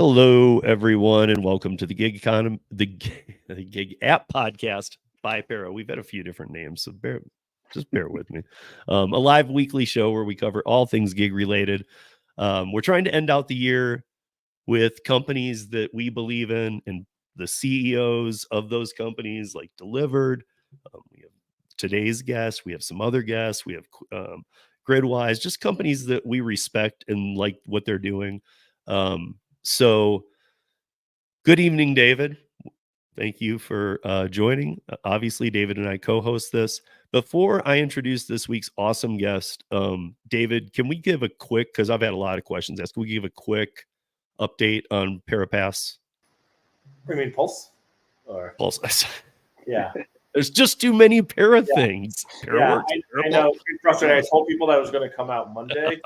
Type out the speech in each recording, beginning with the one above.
Hello, everyone, and welcome to the Gig Economy, the Gig App Podcast by Para. We've had a few different names, so just bear with me. A live weekly show where we cover all things gig related. We're trying to end out the year with companies that we believe in and the CEOs of those companies, like Delivered. We have today's guest. We have some other guests. We have Gridwise, just companies that we respect and like what they're doing. So good evening, David. Thank you for joining. Obviously, David and I co-host this. Before I introduce this week's awesome guest, David, can we give a quick, because I've had a lot of questions asked, can we give a quick update on Parapass? You mean Pulse? Or Pulse. yeah. There's just too many Para things. Para I know. It's frustrating. I told people that was going to come out Monday.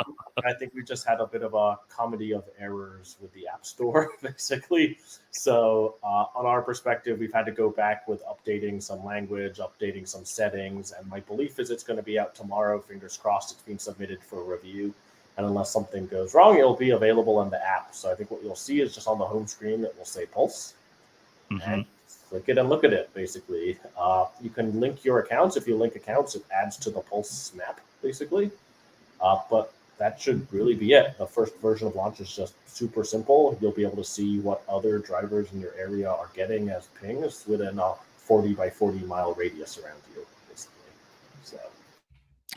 I think we just had a bit of a comedy of errors with the App Store, basically. So on our perspective, we've had to go back with updating some language, updating some settings. And my belief is it's going to be out tomorrow. Fingers crossed it's being submitted for review. And unless something goes wrong, it'll be available in the app. So I think what you'll see is just on the home screen, it will say Pulse. Mm-hmm. And click it and look at it, basically. You can link your accounts. If you link accounts, it adds to the Pulse map, basically. But that should really be it. The first version of launch is just super simple. You'll be able to see what other drivers in your area are getting as pings within a 40 by 40 mile radius around you, basically. So,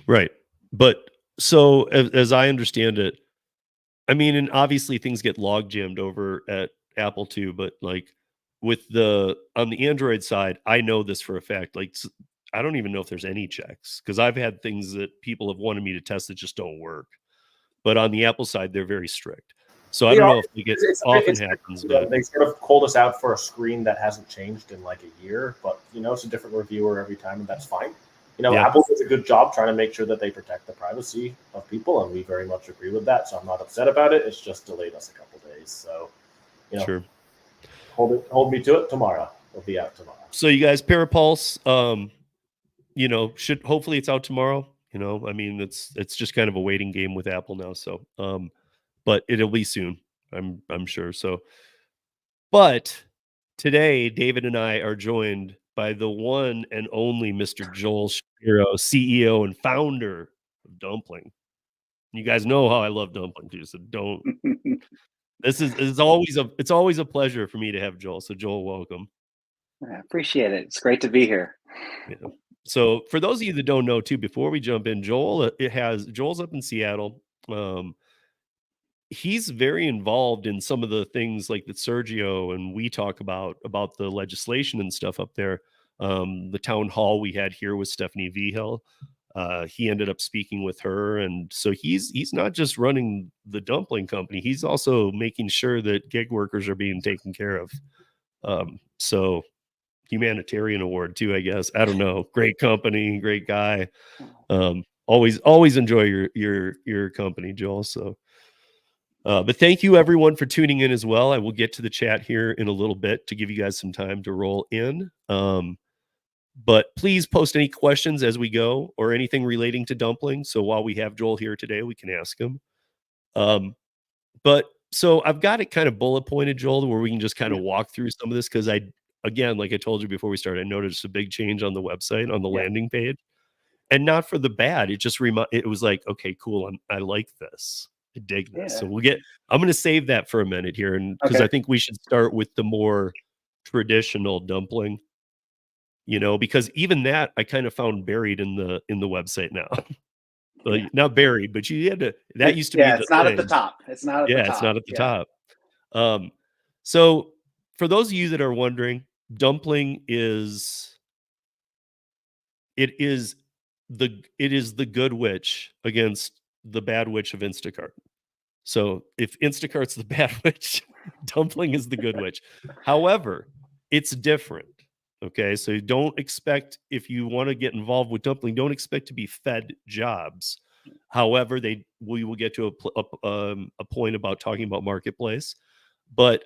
right. But so as I understand it, I mean, and obviously things get log jammed over at Apple too, but like with on the Android side, I know this for a fact. Like, I don't even know if there's any checks because I've had things that people have wanted me to test that just don't work. But on the Apple side, they're very strict. So I don't know if it often happens, but they sort of called us out for a screen that hasn't changed in like a year. But it's a different reviewer every time, and that's fine. Apple does a good job trying to make sure that they protect the privacy of people, and we very much agree with that. So I'm not upset about it. It's just delayed us a couple days. So, sure. Hold me to it tomorrow. It'll be out tomorrow. So you guys, Parapulse, should hopefully it's out tomorrow. I mean, it's just kind of a waiting game with Apple now. So, but it'll be soon. I'm sure. So, but today, David and I are joined by the one and only Mr. Joel Shapiro, CEO and founder of Dumpling. You guys know how I love Dumpling too, so don't. It's always a pleasure for me to have Joel. So Joel, welcome. I appreciate it. It's great to be here. Yeah. So for those of you that don't know too, before we jump in, Joel's up in Seattle. He's very involved in some of the things like that Sergio and we talk about the legislation and stuff up there. The town hall we had here with Stephanie Vigil. He ended up speaking with her, and so he's not just running the Dumpling company, he's also making sure that gig workers are being taken care of. So humanitarian award too, I guess. I don't know. Great company, great guy. Always enjoy your company, Joel. So but thank you everyone for tuning in as well. I will get to the chat here in a little bit to give you guys some time to roll in. But please post any questions as we go or anything relating to Dumpling. So while we have Joel here today, we can ask him. But so I've got it kind of bullet pointed, Joel, where we can just kind of walk through some of this because again, like I told you before we started, I noticed a big change on the website, on the landing page. And not for the bad. It just it was like, okay, cool. I like this. I dig this. So I'm going to save that for a minute here. And because I think we should start with the more traditional Dumpling. Because even that I kind of found buried in the website now. Well, not buried, but you had to. That used to be. It's not at the top. It's not at the top. It's not at the top. So for those of you that are wondering, Dumpling is the good witch against the bad witch of Instacart. So if Instacart's the bad witch, Dumpling is the good witch. However, it's different. Okay, so don't expect, if you want to get involved with Dumpling, don't expect to be fed jobs. However, we will get to a point about talking about marketplace, but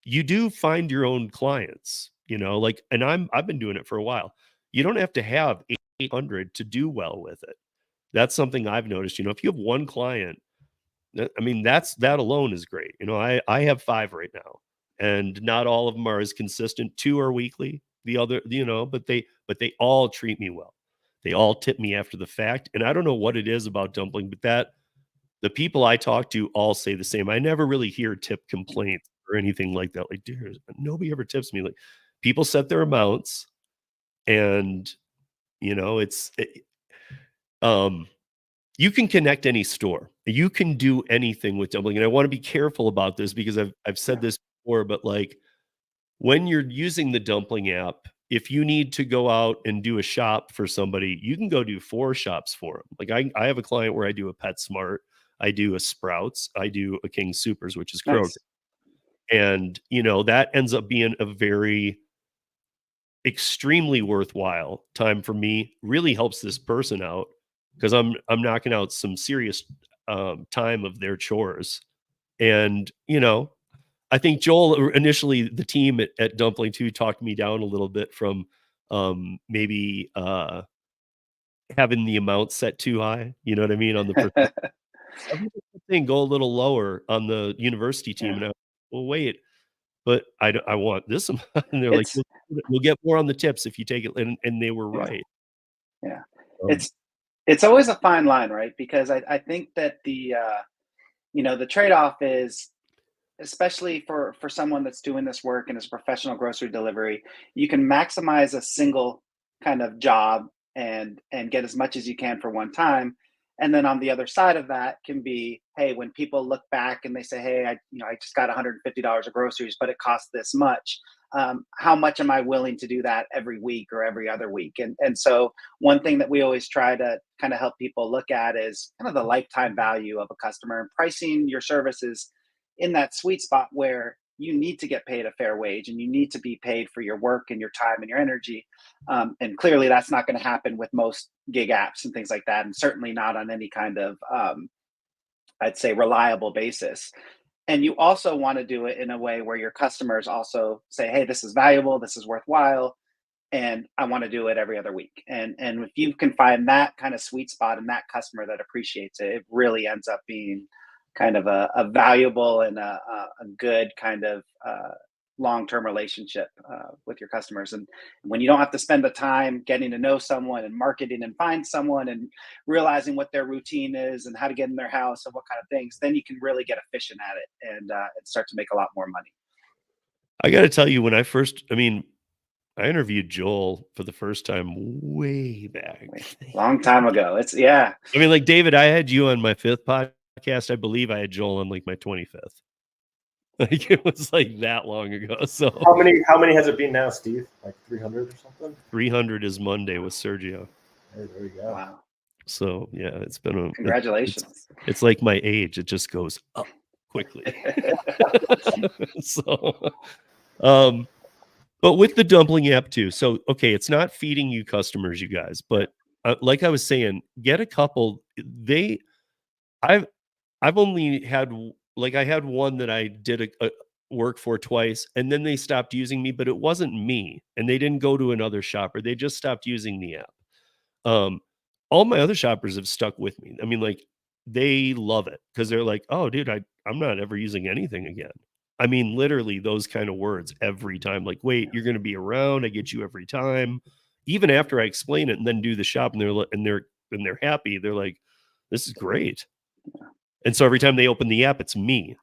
you do find your own clients. And I've been doing it for a while. You don't have to have 800 to do well with it. That's something I've noticed. If you have one client, I mean, that alone is great. You know, I have 5 right now, and not all of them are as consistent. 2 are weekly. The other, you know, but they all treat me well. They all tip me after the fact, and I don't know what it is about Dumpling, but the people I talk to all say the same. I never really hear tip complaints or anything like that. Like, dude, nobody ever tips me. Like, people set their amounts, and you know, um you can connect any store. You can do anything with Dumpling, and I wanna be careful about this because I've said this before, but, like, when you're using the Dumpling app, if you need to go out and do a shop for somebody, you can go do 4 shops for them. Like, I have a client where I do a PetSmart, I do a Sprouts, I do a King Soopers, which is Kroger, Nice. and, you know, that ends up being a very extremely worthwhile time for me. Really helps this person out because I'm knocking out some serious time of their chores. And you know, I think Joel initially the team at Dumpling 2 talked me down a little bit from maybe having the amount set too high. You know what I mean? On the thing, go a little lower on the university team. Yeah. And well, wait, but I want this amount. And they're like, It's you'll get more on the tips if you take it. And they were yeah, right. yeah. Um, It's always a fine line, right? Because I think that the trade-off is, especially for someone that's doing this work and is professional grocery delivery, you can maximize a single kind of job and get as much as you can for one time. And then on the other side of that can be, hey, when people look back and they say, hey, I just got $150 of groceries, but it cost this much. How much am I willing to do that every week or every other week? And so one thing that we always try to kind of help people look at is kind of the lifetime value of a customer, and pricing your services in that sweet spot where you need to get paid a fair wage and you need to be paid for your work and your time and your energy. And clearly, that's not going to happen with most gig apps and things like that, and certainly not on any kind of, I'd say, reliable basis. And you also want to do it in a way where your customers also say, hey, this is valuable, this is worthwhile, and I want to do it every other week. And if you can find that kind of sweet spot and that customer that appreciates it, it really ends up being kind of a valuable and a good kind of long-term relationship with your customers. And when you don't have to spend the time getting to know someone and marketing and find someone and realizing what their routine is and how to get in their house and what kind of things, then you can really get efficient at it and start to make a lot more money. I got to tell you, I mean, I interviewed Joel for the first time way back. Long time ago. It's yeah. I mean, like David, I had you on my 5th podcast. I believe I had Joel on like my 25th. Like it was like that long ago. So How many has it been now, Steve? Like 300 or something? 300 is Monday with Sergio. Hey, there you go. Wow. So yeah, it's been Congratulations. it's like my age. It just goes up quickly. So but with the Dumpling app too. So okay, it's not feeding you customers, you guys, but like I was saying, get a couple. I've I've only had like I had one that I did a work for twice, and then they stopped using me, but it wasn't me, and they didn't go to another shopper. They just stopped using the app. Um, all my other shoppers have stuck with me. I mean, like they love it because they're like, "Oh, dude, I'm not ever using anything again." I mean, literally those kind of words every time. Like, wait, you're going to be around. I get you every time, even after I explain it and then do the shop, and they're happy. They're like, "This is great." And so every time they open the app, it's me.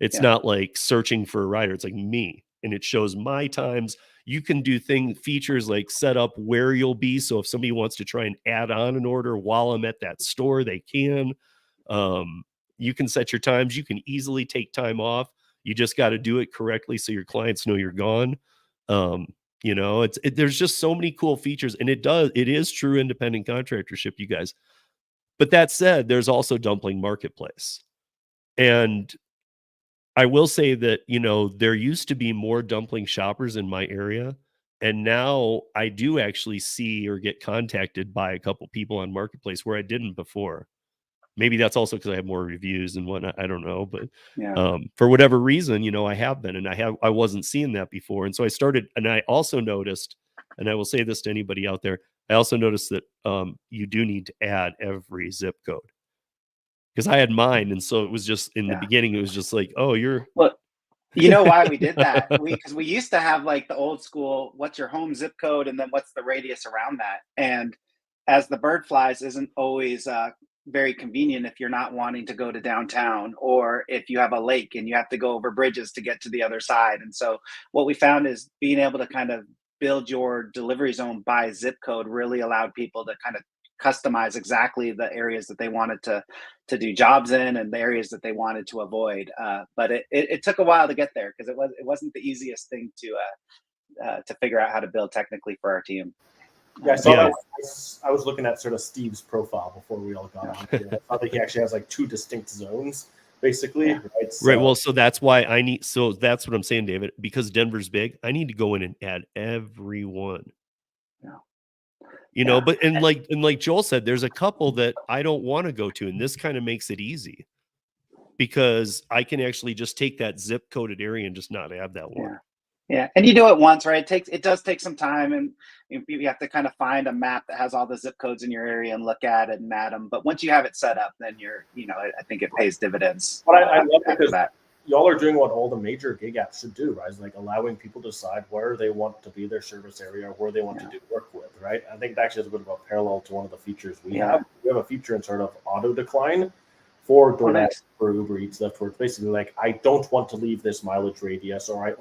It's Yeah. not like searching for a rider. It's like me. And it shows my times. You can do features like set up where you'll be. So if somebody wants to try and add on an order while I'm at that store, they can. Um, you can set your times. You can easily take time off. You just got to do it correctly so your clients know you're gone. Um, you know, there's just so many cool features, and it is true independent contractorship, you guys. But that said, there's also Dumpling Marketplace. And I will say that, you know, there used to be more dumpling shoppers in my area. And now I do actually see or get contacted by a couple people on Marketplace where I didn't before. Maybe that's also because I have more reviews and whatnot. I don't know. But Yeah. for whatever reason, you know, I have been, and I wasn't seeing that before. And so I started, and I also noticed, and I will say this to anybody out there, I also noticed that you do need to add every zip code. because I had mine, and so it was just in the beginning. It was just like, oh, you're. Well, you know why we did that? Because we used to have like the old school, what's your home zip code, and then what's the radius around that. And as the bird flies isn't always very convenient if you're not wanting to go to downtown, or if you have a lake and you have to go over bridges to get to the other side. And so what we found is being able to kind of build your delivery zone by zip code really allowed people to kind of customize exactly the areas that they wanted to do jobs in, and the areas that they wanted to avoid. But it took a while to get there, because it wasn't the easiest thing to figure out how to build technically for our team. Yeah, I saw that. I was looking at sort of Steve's profile before we all got on here. I saw that he actually has like 2 distinct zones, basically. Right. So, right. Well, so that's why I need. So that's what I'm saying, David. Because Denver's big, I need to go in and add everyone. Yeah. You know, but and like Joel said, there's a couple that I don't want to go to, and this kind of makes it easy, because I can actually just take that zip coded area and just not add that one. Yeah, and you do it once, right? It does take some time, and you have to kind of find a map that has all the zip codes in your area and look at it and add them. But once you have it set up, then I think it pays dividends. But I love it because y'all are doing what all the major gig apps should do, right? It's like allowing people to decide where they want to be their service area, or where they want to do work with, right? I think that actually is a bit of a parallel to one of the features we have. We have a feature in sort of auto decline for DoorDash, for Uber Eats, Lyft, where it's basically like, I don't want to leave this mileage radius, or I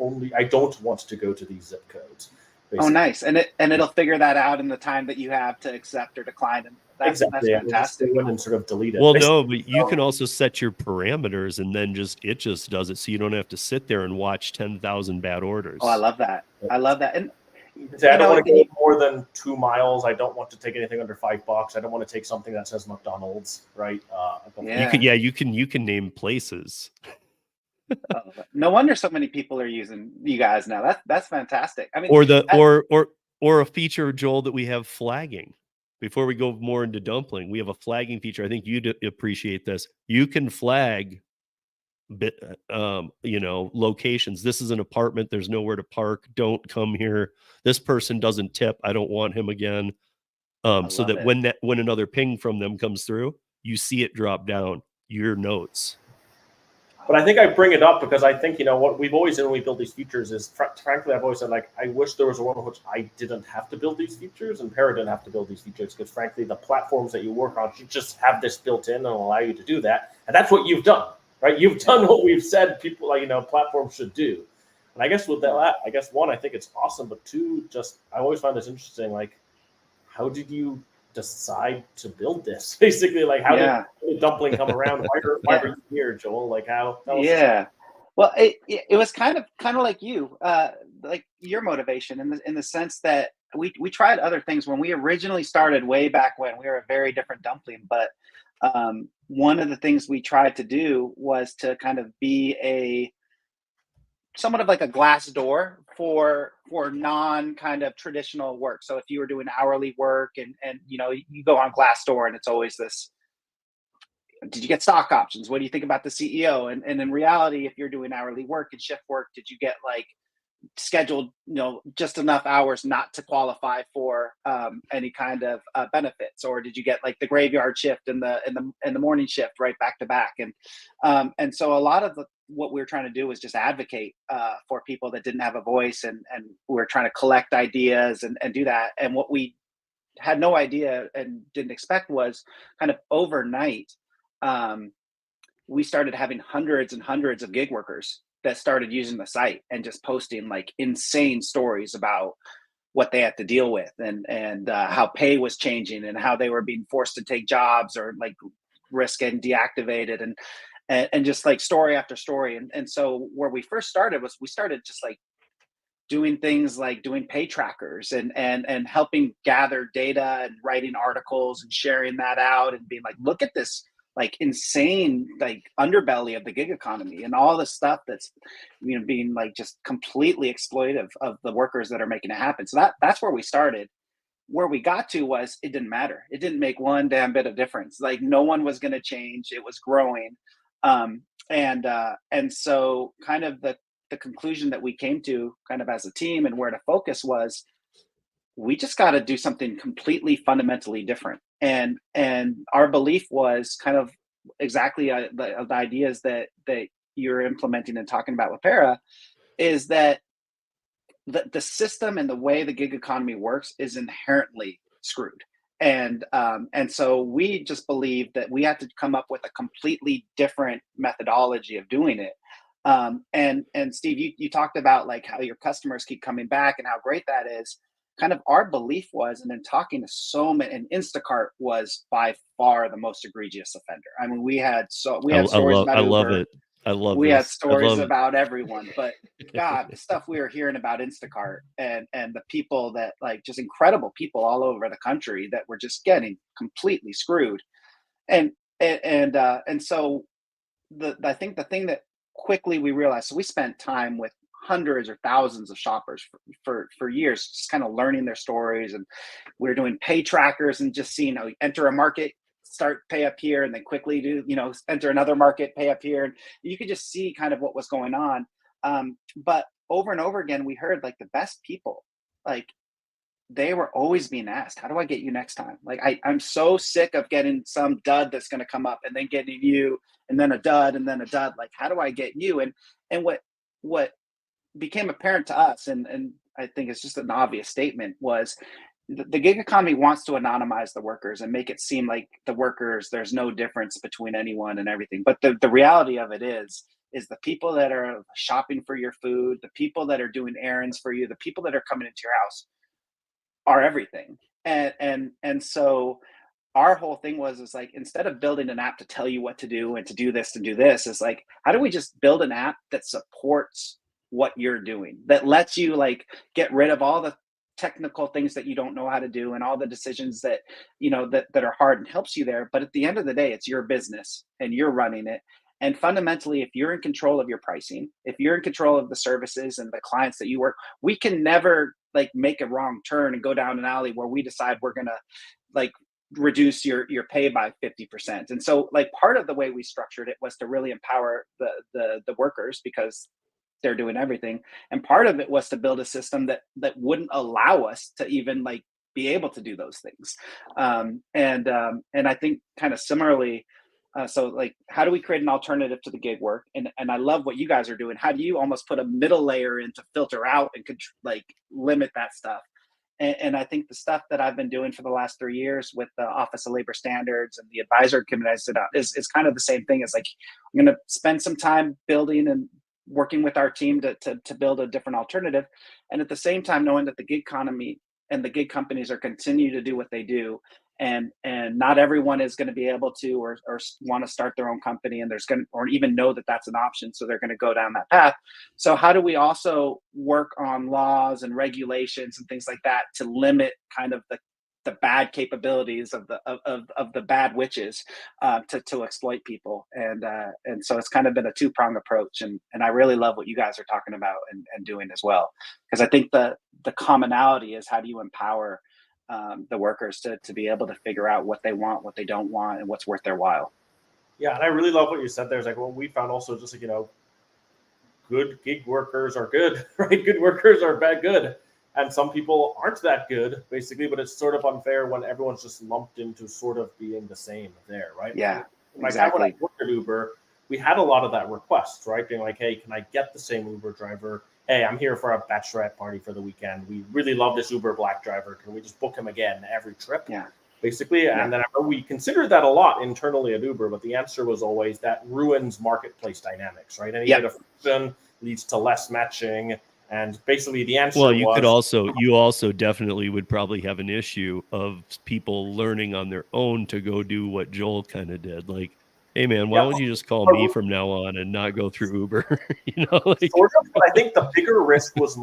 don't want to go to these zip codes. Basically. Oh, nice. And it'll figure that out in the time that you have to accept or decline. And that's fantastic. And sort of delete it. Well, no, but you can also set your parameters, and then it just does it, so you don't have to sit there and watch 10,000 bad orders. Oh, I love that. And I don't want to go more than 2 miles. I don't want to take anything under $5. I don't want to take something that says McDonald's, right? You can name places. No wonder so many people are using you guys now. That's fantastic. I mean, or a feature, Joel, that we have flagging. Before we go more into Dumpling, we have a flagging feature. I think you'd appreciate this. You can flag locations. This is an apartment, there's nowhere to park, don't come here, this person doesn't tip, I don't want him again. So that when another ping from them comes through, you see it drop down your notes. But I think I bring it up because I think, what we've always done when we build these features is, frankly, I've always said, like, I wish there was a world in which I didn't have to build these features and Para didn't have to build these features, because, frankly, the platforms that you work on should just have this built in and allow you to do that. And that's what you've done, right? You've done what we've said people, platforms should do. And I guess with that, I think it's awesome. But 2, I always find this interesting. Like, how did you decide to build this? Basically, like, how did Dumpling come around? Why are you here, Joel? Like, how? Well, it was kind of like you, like your motivation in the sense that we tried other things when we originally started way back when. We were a very different Dumpling, but one of the things we tried to do was to kind of be somewhat of like a glass door for non kind of traditional work. So if you were doing hourly work and you go on Glassdoor and it's always this, did you get stock options? What do you think about the CEO? And in reality, if you're doing hourly work and shift work, did you get like scheduled, just enough hours not to qualify for any kind of benefits, or did you get like the graveyard shift and the morning shift right back to back? And so a lot of what we were trying to do was just advocate for people that didn't have a voice, and we were trying to collect ideas and do that. And what we had no idea and didn't expect was kind of overnight, we started having hundreds and hundreds of gig workers that started using the site and just posting like insane stories about what they had to deal with, and how pay was changing, and how they were being forced to take jobs or like risk getting deactivated, and just like story after story. And so where we first started was we started just like doing things like doing pay trackers and helping gather data and writing articles and sharing that out and being like, look at this like insane like underbelly of the gig economy and all the stuff that's being like just completely exploitive of the workers that are making it happen. So that's where we started. Where we got to was it didn't matter. It didn't make one damn bit of difference. Like no one was going to change. It was growing. And so kind of the conclusion that we came to kind of as a team and where to focus was, we just got to do something completely fundamentally different. And our belief was kind of exactly the ideas that you're implementing and talking about with Para, is that the system and the way the gig economy works is inherently screwed. And so we just believe that we have to come up with a completely different methodology of doing it. And Steve, you talked about like how your customers keep coming back and how great that is. Kind of our belief was, and then talking to so many, and Instacart was by far the most egregious offender. I mean, we had stories about I love Uber. it. I love We had this. I stories love it. about everyone, but God, the stuff we were hearing about Instacart and the people that, like, just incredible people all over the country that were just getting completely screwed. And so I think the thing that quickly we realized, so we spent time with hundreds or thousands of shoppers for years, just kind of learning their stories, and we were doing pay trackers and just seeing, enter a market, start pay up here, and then quickly do, enter another market, pay up here, and you could just see kind of what was going on. But over and over again, we heard like the best people, like, they were always being asked, how do I get you next time? Like, I'm so sick of getting some dud that's going to come up and then getting you, and then a dud, and then a dud. Like, how do I get you? And what became apparent to us, and I think it's just an obvious statement, was the gig economy wants to anonymize the workers and make it seem like the workers, there's no difference between anyone and everything. But the reality of it is the people that are shopping for your food, the people that are doing errands for you, the people that are coming into your house are everything. And so our whole thing is like, instead of building an app to tell you what to do and to do this and do this, is like, how do we just build an app that supports what you're doing, that lets you like get rid of all the technical things that you don't know how to do and all the decisions that that are hard, and helps you there. But at the end of the day, it's your business and you're running it. And fundamentally, if you're in control of your pricing, if you're in control of the services and the clients that you work, we can never like make a wrong turn and go down an alley where we decide we're gonna like reduce your pay by 50%. And so like part of the way we structured it was to really empower the workers, because they're doing everything. And part of it was to build a system that wouldn't allow us to even like be able to do those things. And I think kind of similarly, so like, how do we create an alternative to the gig work? And I love what you guys are doing. How do you almost put a middle layer in to filter out and like limit that stuff? And I think the stuff that I've been doing for the last 3 years with the Office of Labor Standards and the advisor committee is kind of the same thing. It's like, I'm going to spend some time building and working with our team to build a different alternative. And at the same time, knowing that the gig economy and the gig companies are continue to do what they do. And not everyone is going to be able to or want to start their own company, and or even know that that's an option. So they're going to go down that path. So how do we also work on laws and regulations and things like that to limit kind of the bad capabilities of the bad witches to exploit people? And so it's kind of been a two-pronged approach, and I really love what you guys are talking about and doing as well, because I think the commonality is, how do you empower the workers to be able to figure out what they want, what they don't want, and what's worth their while. Yeah, and I really love what you said there. It's like, well, we found also just like, good gig workers are good, right? Good workers are bad good. And some people aren't that good, basically, but it's sort of unfair when everyone's just lumped into sort of being the same there, right? Yeah, exactly. When I worked at Uber, we had a lot of that request, right? Being like, hey, can I get the same Uber driver? Hey, I'm here for a bachelorette party for the weekend. We really love this Uber Black driver. Can we just book him again every trip? Yeah. Basically. Yeah. And then we considered that a lot internally at Uber, but the answer was always that ruins marketplace dynamics, right? Any bit of friction leads to less matching. And basically the answer was... you also definitely would probably have an issue of people learning on their own to go do what Joel kind of did. Like, hey man, why don't you just call me from now on and not go through Uber? Sort of, but I think the bigger risk was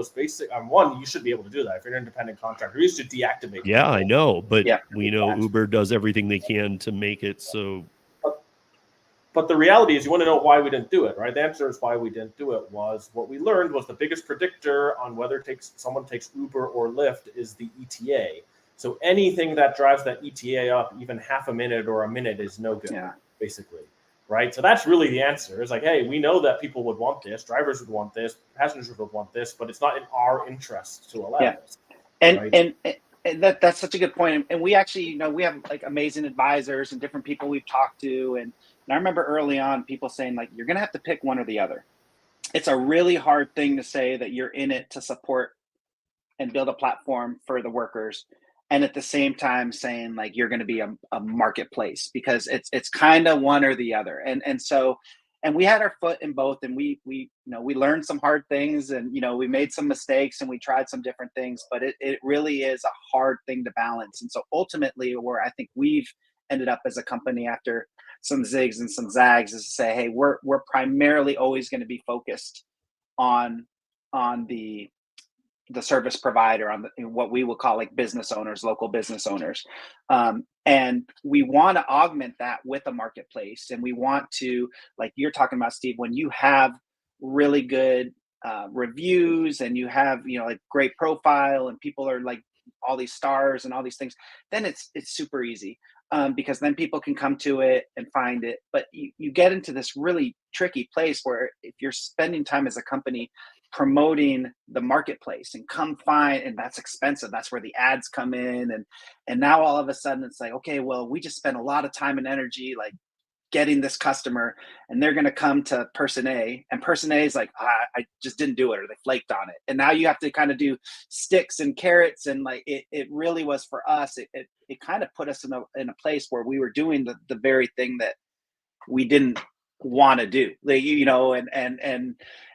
basic. One, you should be able to do that if you're an independent contractor. You used to deactivate. Yeah, people. I know, but we know Uber does everything they can to make it so. But the reality is, you want to know why we didn't do it, right? The answer is why we didn't do it was, what we learned was the biggest predictor on whether someone takes Uber or Lyft is the ETA. So anything that drives that ETA up even half a minute or a minute is no good, basically, right? So that's really the answer. It's like, hey, we know that people would want this, drivers would want this, passengers would want this, but it's not in our interest to allow this. And That's such a good point. And we actually, we have like amazing advisors and different people we've talked to. And I remember early on people saying like, you're going to have to pick one or the other. It's a really hard thing to say that you're in it to support and build a platform for the workers, and at the same time saying like you're going to be a marketplace, because it's kind of one or the other. And we had our foot in both, and we learned some hard things, and we made some mistakes, and we tried some different things, but it really is a hard thing to balance. And so ultimately, where I think we've ended up as a company after some zigs and some zags is to say, hey, we're primarily always going to be focused on the service provider, on what we will call like business owners, local business owners. And we want to augment that with a marketplace. And we want to, like you're talking about, Steve, when you have really good reviews and you have, like great profile and people are like all these stars and all these things, then it's super easy. Because then people can come to it and find it. But you get into this really tricky place where if you're spending time as a company promoting the marketplace and come find, and that's expensive, that's where the ads come in, and now all of a sudden it's like, okay, well, we just spent a lot of time and energy like getting this customer, and they're going to come to person A, and person A is like, I just didn't do it, or they flaked on it, and now you have to kind of do sticks and carrots. And like it really was for us, it kind of put us in a place where we were doing the very thing that we didn't want to do, like,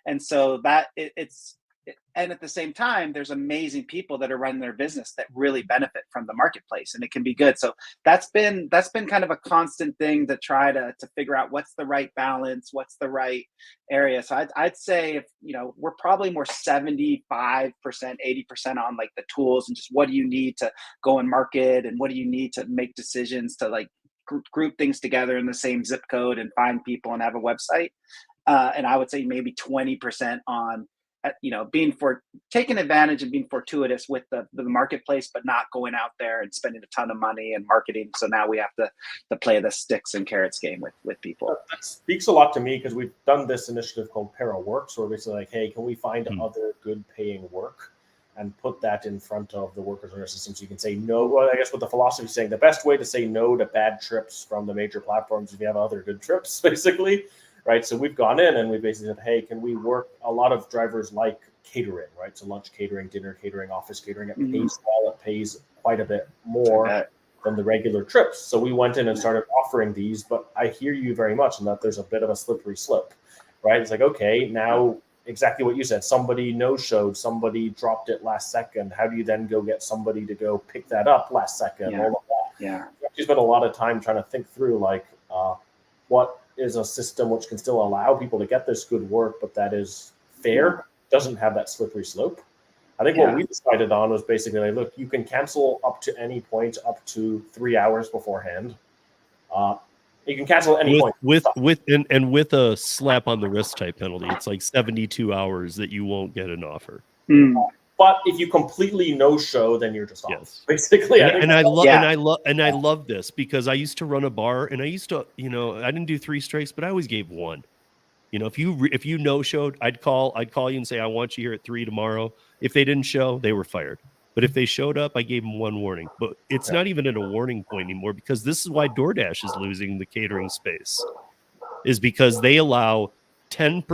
and so that and at the same time, there's amazing people that are running their business that really benefit from the marketplace, and it can be good. So that's been kind of a constant thing to try to figure out what's the right balance, what's the right area. So I'd say, if we're probably more 75%, 80% on like the tools and just what do you need to go and market, and what do you need to make decisions to like group things together in the same zip code and find people and have a website. And I would say maybe 20% on, taking advantage and being fortuitous with the marketplace, but not going out there and spending a ton of money and marketing. So now we have to play the sticks and carrots game with people. That speaks a lot to me, because we've done this initiative called Para Works, where we're basically like, hey, can we find other good paying work and put that in front of the workers in our system, so you can say no. Well, I guess what the philosophy is saying, the best way to say no to bad trips from the major platforms is if you have other good trips, basically, right? So we've gone in and we basically said, hey, can we work? A lot of drivers like catering, right? So lunch catering, dinner catering, office catering, it pays well, it pays quite a bit more than the regular trips. So we went in and started offering these, but I hear you very much in that there's a bit of a slippery slope, right? It's like, okay, now exactly what you said, somebody no-showed, somebody dropped it last second. How do you then go get somebody to go pick that up last second? All of that. Yeah. You spent a lot of time trying to think through like what is a system which can still allow people to get this good work, but that is fair, doesn't have that slippery slope. I think what we decided on was basically like, look, you can cancel up to any point up to 3 hours beforehand. You can cancel at any point with a slap on the wrist type penalty. It's like 72 hours that you won't get an offer. But if you completely no-show, then you're just off. Basically, I love this, because I used to run a bar, and I used to, I didn't do 3 strikes, but I always gave 1. If you no-showed, I'd call you and say, I want you here at 3 tomorrow. If they didn't show, they were fired. But if they showed up, I gave them 1 warning. But it's not even at a warning point anymore, because this is why DoorDash is losing the catering space, is because they allow 10%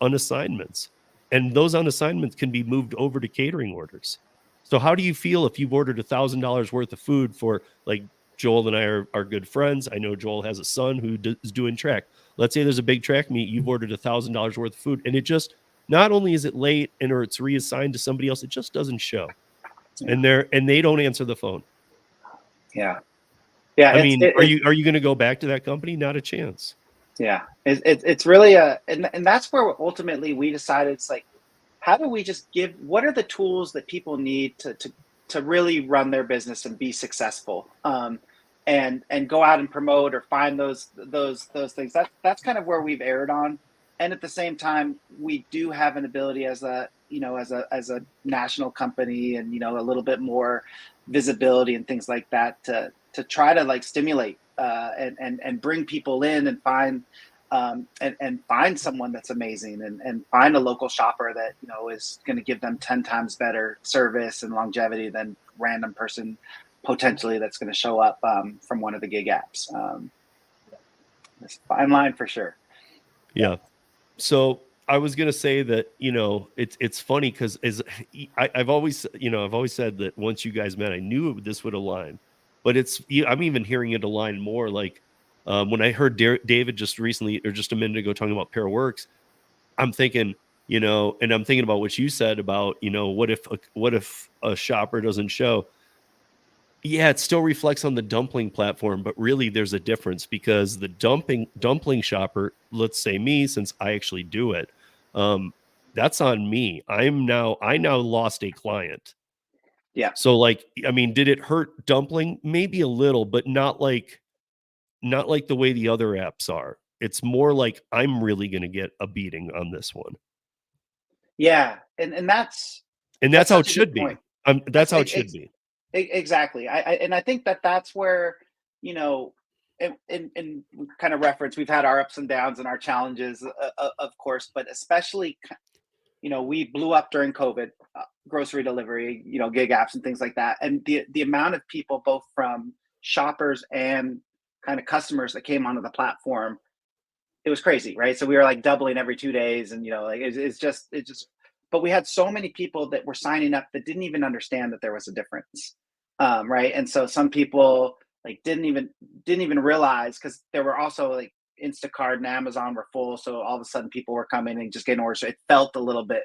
unassignments, and those unassignments can be moved over to catering orders. So how do you feel if you've ordered $1,000 worth of food for, like, Joel and I are good friends. I know Joel has a son who is doing track. Let's say there's a big track meet. You've ordered $1,000 worth of food, and it just, not only is it late or it's reassigned to somebody else, it just doesn't show. And they don't answer the phone. Yeah. I mean, are you going to go back to that company? Not a chance. Yeah. It's really and that's where ultimately we decided, it's like, how do we just what are the tools that people need to really run their business and be successful, and go out and promote or find those things. That's kind of where we've erred on. And at the same time, we do have an ability as a national company, and a little bit more visibility and things like that to try to like stimulate and bring people in and find and find someone that's amazing, and find a local shopper that, you know, is going to give them 10 times better service and longevity than random person potentially that's going to show up from one of the gig apps. It's a fine line for sure. Yeah. So I was gonna say that, you know, it's funny because I've always said that once you guys met, I knew this would align, but I'm even hearing it align more. Like when I heard David just recently or just a minute ago talking about Pair Works, I'm thinking, you know, and I'm thinking about what you said about, you know, what if a shopper doesn't show? Yeah, it still reflects on the dumpling platform, but really there's a difference because the dumpling shopper, let's say me, since I actually do it, um, that's on me. I now lost a client. Yeah. So like, I mean, did it hurt dumpling? Maybe a little, but not like the way the other apps are. It's more like I'm really gonna get a beating on this one. Yeah. And And that's that's how such it a good should be. point. That's how it should be. Exactly. And I think that that's where, you know, in kind of reference, we've had our ups and downs and our challenges, of course, but especially, you know, we blew up during COVID, grocery delivery, you know, gig apps and things like that. And the amount of people, both from shoppers and kind of customers that came onto the platform, it was crazy, right? So we were like doubling every 2 days, and you know, like it just. But we had so many people that were signing up that didn't even understand that there was a difference, right? And so some people like didn't even realize, because there were also like Instacart and Amazon were full, so all of a sudden people were coming and just getting orders. So it felt a little bit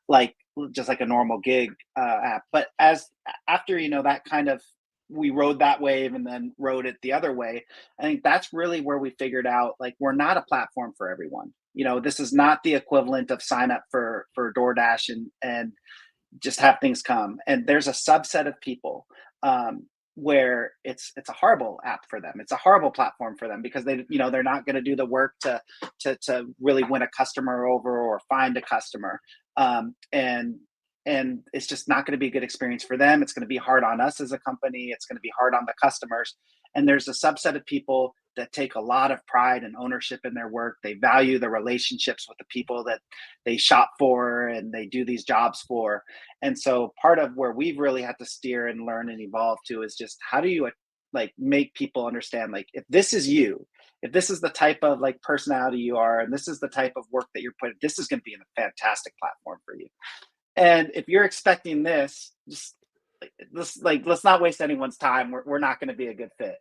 like just like a normal gig app. But as after, you know, that kind of, we rode that wave and then rode it the other way. I think that's really where we figured out, like, we're not a platform for everyone. You know, this is not the equivalent of sign up for DoorDash and just have things come. And there's a subset of people where it's a horrible app for them. It's a horrible platform for them because they, you know, they're not going to do the work to really win a customer over or find a customer. And it's just not going to be a good experience for them. It's going to be hard on us as a company. It's going to be hard on the customers. And there's a subset of people that take a lot of pride and ownership in their work. They value the relationships with the people that they shop for and they do these jobs for. And so part of where we've really had to steer and learn and evolve to is just, how do you like make people understand, like, if this is you, if this is the type of like personality you are, and this is the type of work that you're putting, this is going to be a fantastic platform for you. And if you're expecting this, just let's not waste anyone's time. We're not going to be a good fit.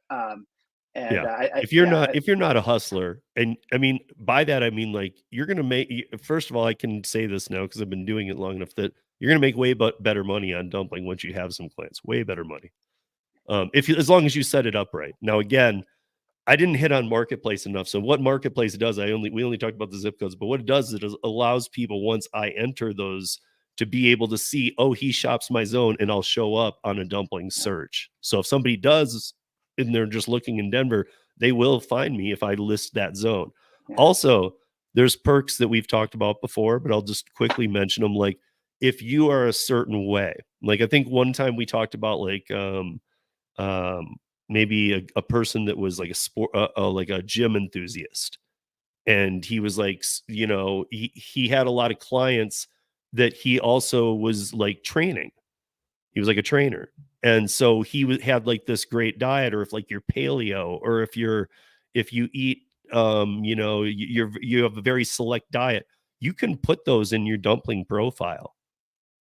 And Yeah. I If you're yeah, not if you're not a hustler, and I mean by that I mean like you're gonna first of all, I can say this now because I've been doing it long enough that you're gonna make way better money on dumpling once you have some clients. Way better money. If you, as long as you set it up right. Now again, I didn't hit on marketplace enough. So what marketplace does, we only talked about the zip codes, but what it does is it allows people, once I enter those, to be able to see, oh, he shops my zone, and I'll show up on a dumpling search. So if somebody does and they're just looking in Denver, they will find me if I list that zone. yeah, Also, there's perks that we've talked about before, but I'll just quickly mention them. Like if you are a certain way, like I think one time we talked about like um maybe a person that was like a sport like a gym enthusiast, and he was like you know, he had a lot of clients that he also was like training. He was like a trainer, and so had like this great diet. Or if like you're paleo, or if you eat you know, you have a very select diet, you can put those in your dumpling profile.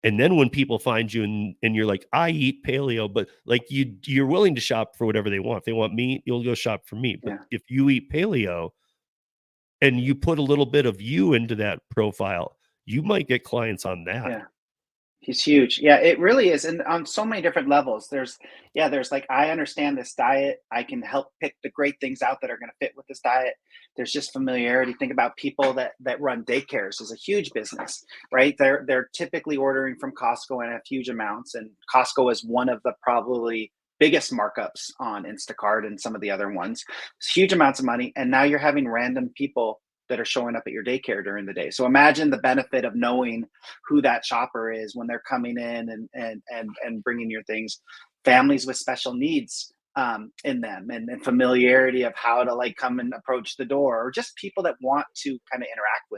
And then when people find you and you're like, I eat paleo, but like you're willing to shop for whatever they want. If they want meat, you'll go shop for meat. But yeah, if you eat paleo and you put a little bit of you into that profile, you might get clients on that. yeah. He's huge. Yeah, it really is. And on so many different levels. There's like, I understand this diet. I can help pick the great things out that are going to fit with this diet. There's just familiarity. Think about people that run daycares is a huge business, right? They're typically ordering from Costco and have huge amounts. And Costco is one of the probably biggest markups on Instacart and some of the other ones. It's huge amounts of money. And now you're having random people that are showing up at your daycare during the day. So imagine the benefit of knowing who that shopper is when they're coming in and bringing your things. Families with special needs in them, and familiarity of how to like come and approach the door, or just people that want to kind of interact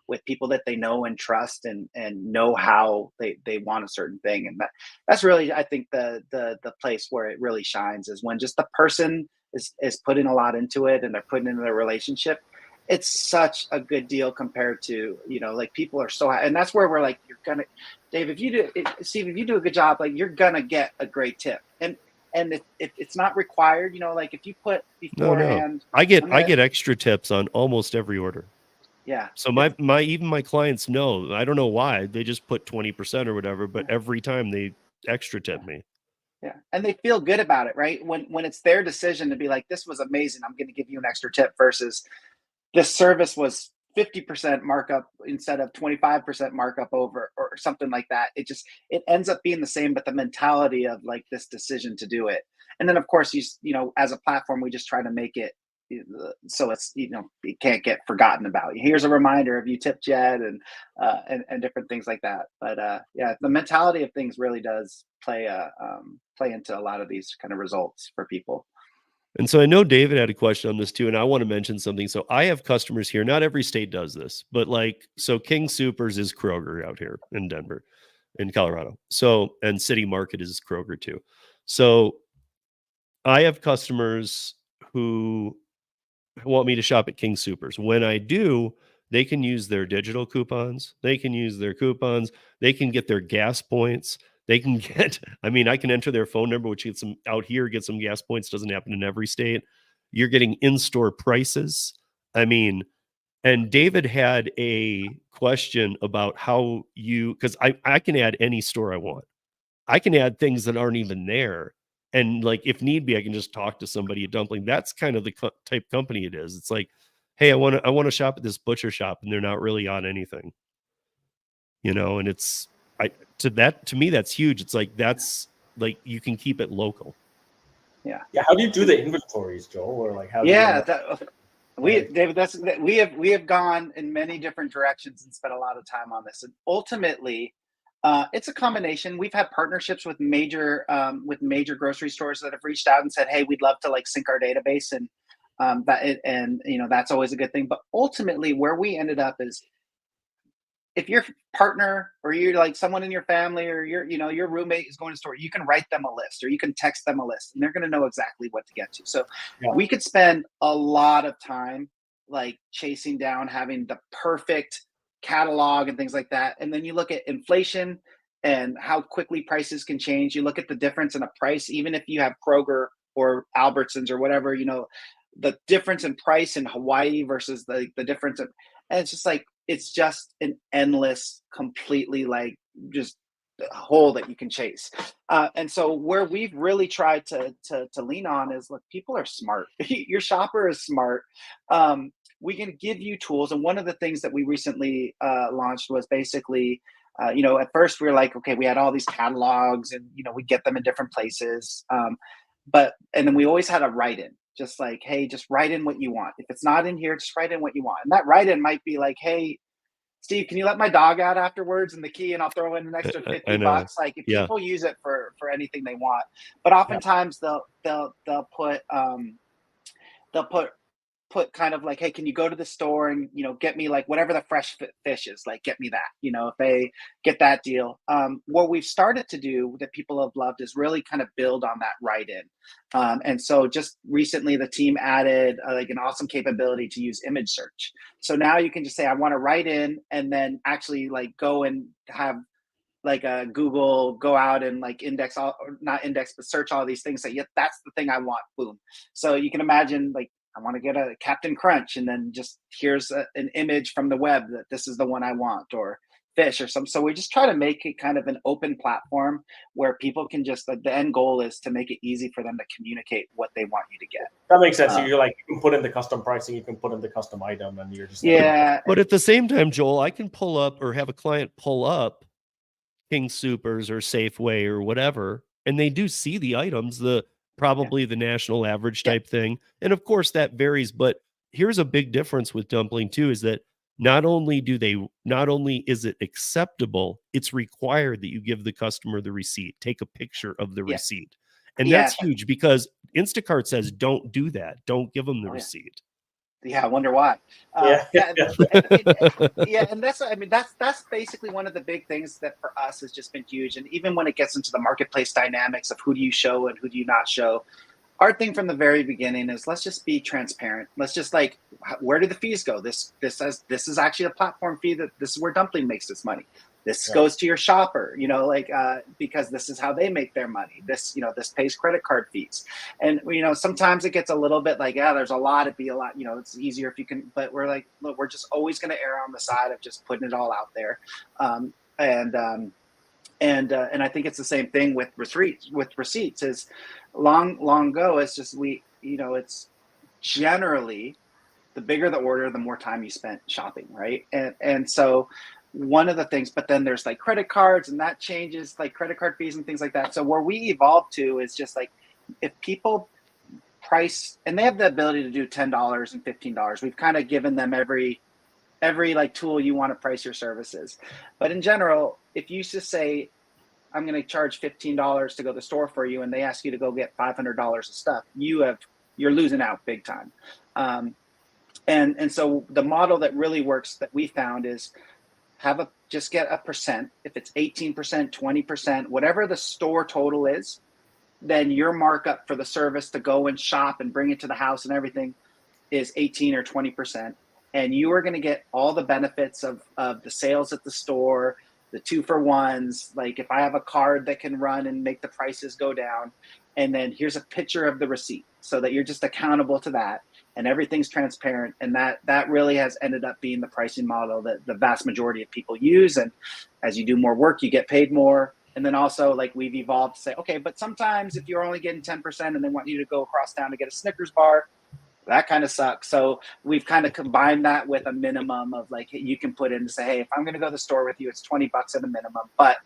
with people that they know and trust, and know how they want a certain thing. And that's really, I think, the place where it really shines is when just the person is putting a lot into it, and they're putting into their relationship. It's such a good deal compared to, like, people are so, and that's where we're like, you're gonna, Dave, Steve, if you do a good job, like, you're gonna get a great tip. And if it's not required, like if you put beforehand, I get extra tips on almost every order. Yeah. So even my clients know, I don't know why, they just put 20% or whatever, but every time they extra tip me. Yeah. And they feel good about it, right? When it's their decision to be like, this was amazing, I'm going to give you an extra tip, versus this service was 50% markup instead of 25% markup over, or something like that. It ends up being the same, but the mentality of like this decision to do it. And then of course, as a platform, we just try to make it so it's, it can't get forgotten about. Here's a reminder of you tip Jed, and different things like that. But yeah, the mentality of things really does play into a lot of these kind of results for people. And so I know David had a question on this too, and I want to mention something. So I have customers here. Not every state does this, but so King Soopers is Kroger out here in Denver, in Colorado. So, and City Market is Kroger too. So I have customers who want me to shop at King Soopers. When I do, they can use their digital coupons. They can use their coupons. They can get their gas points. They can get, I can enter their phone number, which gets them out here, get some gas points. Doesn't happen in every state. You're getting in-store prices. And David had a question about how because I can add any store I want. I can add things that aren't even there. And like, if need be, I can just talk to somebody at Dumpling. That's kind of the type company it is. It's like, hey, I want to shop at this butcher shop, and they're not really on anything, and it's, to me, that's huge. It's like, that's like, you can keep it local. Yeah. Yeah. How do you do the inventories, Joel? Or like, how? David, we have gone in many different directions and spent a lot of time on this. And ultimately, it's a combination. We've had partnerships with major grocery stores that have reached out and said, "Hey, we'd love to like sync our database," and that's always a good thing. But ultimately, where we ended up is, if your partner, or you're like someone in your family, or your roommate is going to the store, you can write them a list, or you can text them a list, and they're going to know exactly what to get to. So we could spend a lot of time like chasing down, having the perfect catalog and things like that. And then you look at inflation and how quickly prices can change. You look at the difference in a price, even if you have Kroger or Albertsons or whatever, the difference in price in Hawaii versus the difference and it's just like, it's just an endless, completely like just hole that you can chase. And so where we've really tried to lean on is, look, people are smart. Your shopper is smart. We can give you tools. And one of the things that we recently launched was basically, at first we were like, okay, we had all these catalogs, and we get them in different places. And then we always had a write-in. Just like, hey, just write in what you want. If it's not in here, just write in what you want. And that write-in might be like, hey, Steve, can you let my dog out afterwards and the key, and I'll throw in an extra $50. Like, if people use it for anything they want. But oftentimes they'll put kind of like, hey, can you go to the store and get me like whatever the fresh fish is, like get me that, if they get that deal. What we've started to do that people have loved is really kind of build on that write-in. And so just recently the team added like an awesome capability to use image search. So now you can just say, I want to write in, and then actually like go and have like a Google go out and like index all, or not index, but search all these things. Say, yeah, that's the thing I want. Boom. So you can imagine, like, I want to get a Captain Crunch, and then just here's an image from the web that this is the one I want, or fish or something. So we just try to make it kind of an open platform where people can just, the end goal is to make it easy for them to communicate what they want you to get. That makes sense. So you're like, you can put in the custom pricing, you can put in the custom item, and you're just But at the same time, Joel, I can pull up, or have a client pull up King Soopers or Safeway or whatever, and they do see the items, the national average type thing. And of course that varies, but here's a big difference with Dumpling too, is that not only is it acceptable, it's required that you give the customer the receipt, take a picture of the receipt. And that's huge because Instacart says don't do that. Don't give them the receipt. Yeah, I wonder why. Yeah. And that's basically one of the big things that for us has just been huge. And even when it gets into the marketplace dynamics of who do you show and who do you not show, our thing from the very beginning is let's just be transparent. Let's just where do the fees go? This is actually a platform fee that this is where Dumpling makes its money. This goes to your shopper, because this is how they make their money. This pays credit card fees. And, sometimes it gets a little bit there's a lot, it'd be a lot, it's easier if you can, but we're like, look, we're just always going to err on the side of just putting it all out there. And I think it's the same thing with receipts is long ago. It's just, it's generally the bigger the order, the more time you spent shopping. Right. And so, one of the things, but then there's credit cards and that changes credit card fees and things like that. So where we evolved to is just if people price and they have the ability to do $10 and $15, we've kind of given them every tool you want to price your services. But in general, if you just say, I'm going to charge $15 to go to the store for you, and they ask you to go get $500 of stuff, you're losing out big time. And so the model that really works that we found is just get a percent. If it's 18%, 20%, whatever the store total is, then your markup for the service to go and shop and bring it to the house and everything is 18 or 20%. And you are going to get all the benefits of the sales at the store, the 2-for-1s. If I have a card that can run and make the prices go down, and then here's a picture of the receipt so that you're just accountable to that. And everything's transparent, and that really has ended up being the pricing model that the vast majority of people use. And as you do more work, you get paid more. And then also, we've evolved to say, okay, but sometimes if you're only getting 10% and they want you to go across town to get a Snickers bar, that kind of sucks. So we've kind of combined that with a minimum of you can put in to say, hey, if I'm going to go to the store with you, it's $20 at a minimum. But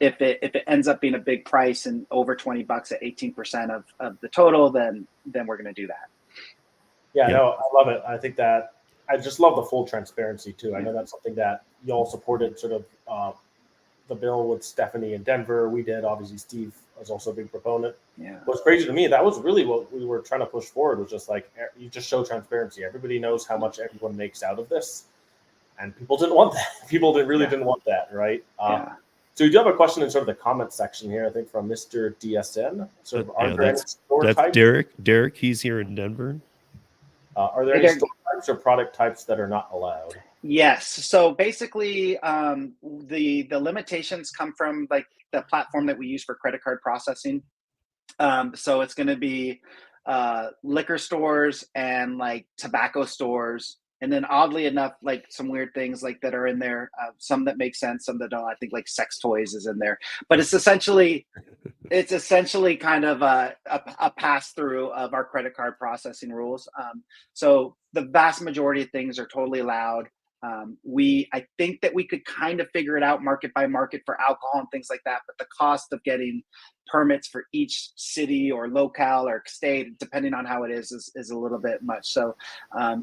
if it ends up being a big price and over $20 at 18% of the total, then we're going to do that. Yeah, no, I love it. I think that I just love the full transparency too. I know that's something that y'all supported sort of the bill with Stephanie in Denver. We did. Obviously, Steve was also a big proponent. Yeah. What's crazy to me, that was really what we were trying to push forward, was just you just show transparency. Everybody knows how much everyone makes out of this. And people didn't want that. People didn't want that, right? So we do have a question in sort of the comment section here, I think, from Mr. DSN. Sort of, that's Derek, he's here in Denver. Are there any store types or product types that are not allowed? Yes. So basically, the limitations come from the platform that we use for credit card processing. So it's going to be liquor stores and tobacco stores. And then oddly enough, some weird things that are in there, some that make sense, some that don't. I think sex toys is in there, but it's essentially kind of a pass through of our credit card processing rules. So the vast majority of things are totally allowed. I think that we could kind of figure it out market by market for alcohol and things like that, but the cost of getting permits for each city or locale or state, depending on how it is a little bit much. So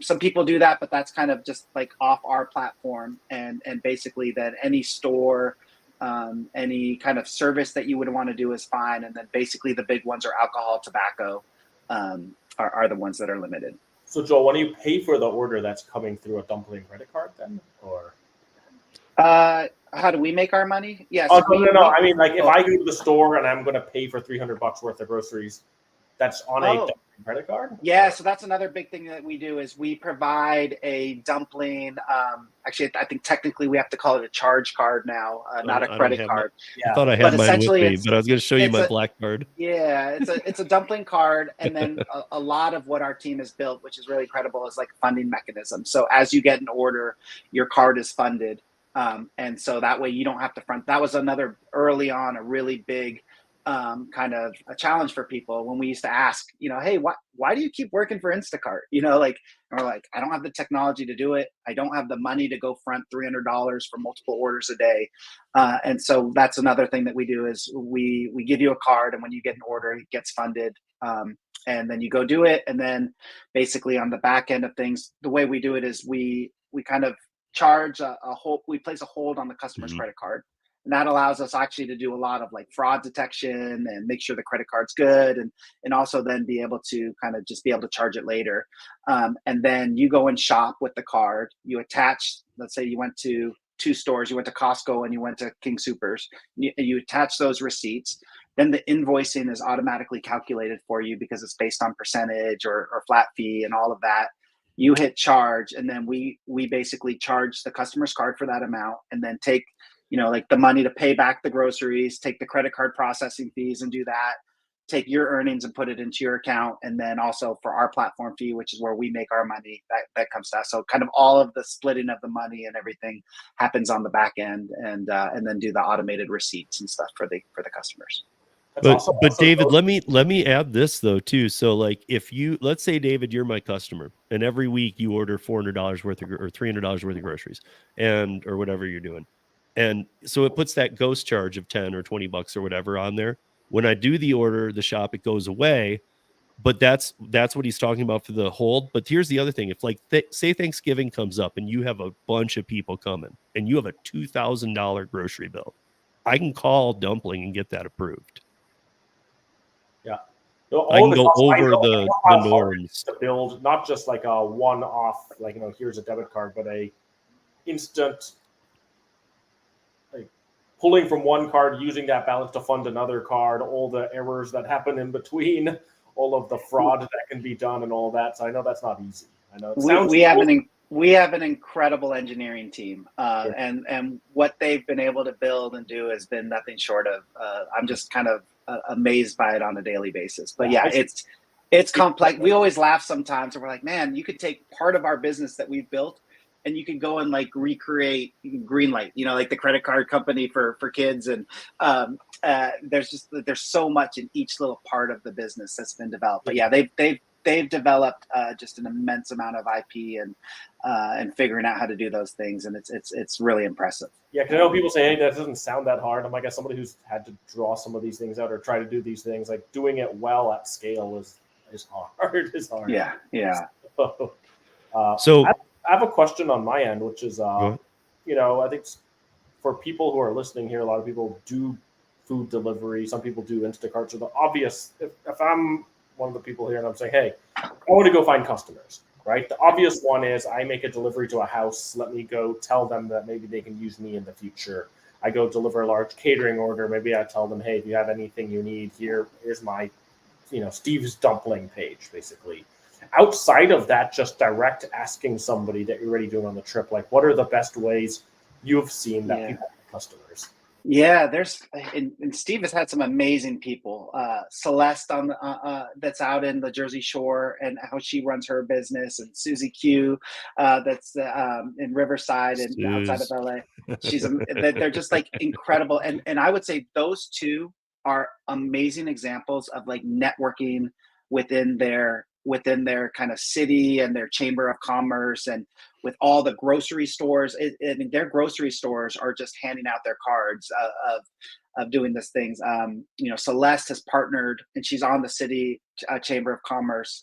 some people do that, but that's kind of just off our platform, and basically then any store, any kind of service that you would want to do is fine. And then basically the big ones are alcohol, tobacco, are the ones that are limited. So Joel, when you pay for the order that's coming through a Dumpling credit card then, or? How do we make our money? Yes. Oh, no. I mean, if I go to the store and I'm going to pay for $300 worth of groceries, that's on a Dumpling credit card? Yeah, so that's another big thing that we do is we provide a Dumpling. Actually, I think technically we have to call it a charge card now, not a credit card. I thought I had mine with me, but I was going to show you my black card. Yeah, it's a Dumpling card, and then a lot of what our team has built, which is really incredible, is funding mechanism. So as you get an order, your card is funded. And so that way you don't have to front. That was another early on, a really big kind of a challenge for people when we used to ask, hey, why do you keep working for Instacart? And we're like, I don't have the technology to do it. I don't have the money to go front $300 for multiple orders a day. And so that's another thing that we do is we give you a card, and when you get an order, it gets funded. And then you go do it. And then basically on the back end of things, the way we do it is we kind of charge we place a hold on the customer's credit card. And that allows us actually to do a lot of like fraud detection and make sure the credit card's good, and also then be able to kind of just be able to charge it later. And then you go and shop with the card. You attach, let's say you went to 2 stores, you went to Costco and you went to King Supers. You attach those receipts. Then the invoicing is automatically calculated for you because it's based on percentage or flat fee and all of that. You hit charge, and then we basically charge the customer's card for that amount, and then take, like the money to pay back the groceries, take the credit card processing fees and do that, take your earnings and put it into your account. And then also for our platform fee, which is where we make our money, that comes to us. So kind of all of the splitting of the money and everything happens on the back end, and then do the automated receipts and stuff for the customers. But David, let me add this though too. So like, if you, let's say, David, you're my customer, and every week you order $400 worth of, or $300 worth of groceries, or whatever you're doing, and so it puts that ghost charge of 10 or 20 bucks or whatever on there. When I do the order, the shop, it goes away. But that's what he's talking about for the hold. But here's the other thing: if like say Thanksgiving comes up and you have a bunch of people coming and you have a $2,000 grocery bill, I can call Dumpling and get that approved. Yeah. I can go over the norms to build, not just like a one-off, like, here's a debit card, but a instant, like, pulling from one card, using that balance to fund another card, all the errors that happen in between, all of the fraud that can be done and all that. So I know that's not easy. I know it sounds we have an incredible engineering team, and what they've been able to build and do has been nothing short of, I'm just kind of amazed by it on a daily basis. But yeah, it's complex. We always laugh sometimes, and we're like, man, you could take part of our business that we've built and you can go and like recreate Greenlight, like the credit card company for kids. And there's so much in each little part of the business that's been developed. But yeah, they've developed just an immense amount of IP and figuring out how to do those things, and it's really impressive. Yeah, because I know people say, hey, that doesn't sound that hard. I'm like, as somebody who's had to draw some of these things out or try to do these things, like doing it well at scale is hard. Is hard. Yeah. So I have a question on my end, which is, I think for people who are listening here, a lot of people do food delivery. Some people do Instacart. So the obvious, if I'm one of the people here and I'm saying, hey, I want to go find customers, right? The obvious one is I make a delivery to a house. Let me go tell them that maybe they can use me in the future. I go deliver a large catering order. Maybe I tell them, hey, if you have anything you need, here's my, Steve's Dumpling page, basically. Outside of that, just direct asking somebody that you're already doing on the trip, like, what are the best ways you've seen that people have customers? Yeah, and Steve has had some amazing people. Celeste that's out in the Jersey Shore and how she runs her business, and Susie Q that's in Riverside and outside of LA. They're just like incredible, and I would say those two are amazing examples of like networking within their kind of city and their chamber of commerce, and with all the grocery stores. Their grocery stores are just handing out their cards of doing these things. Celeste has partnered, and she's on the city chamber of commerce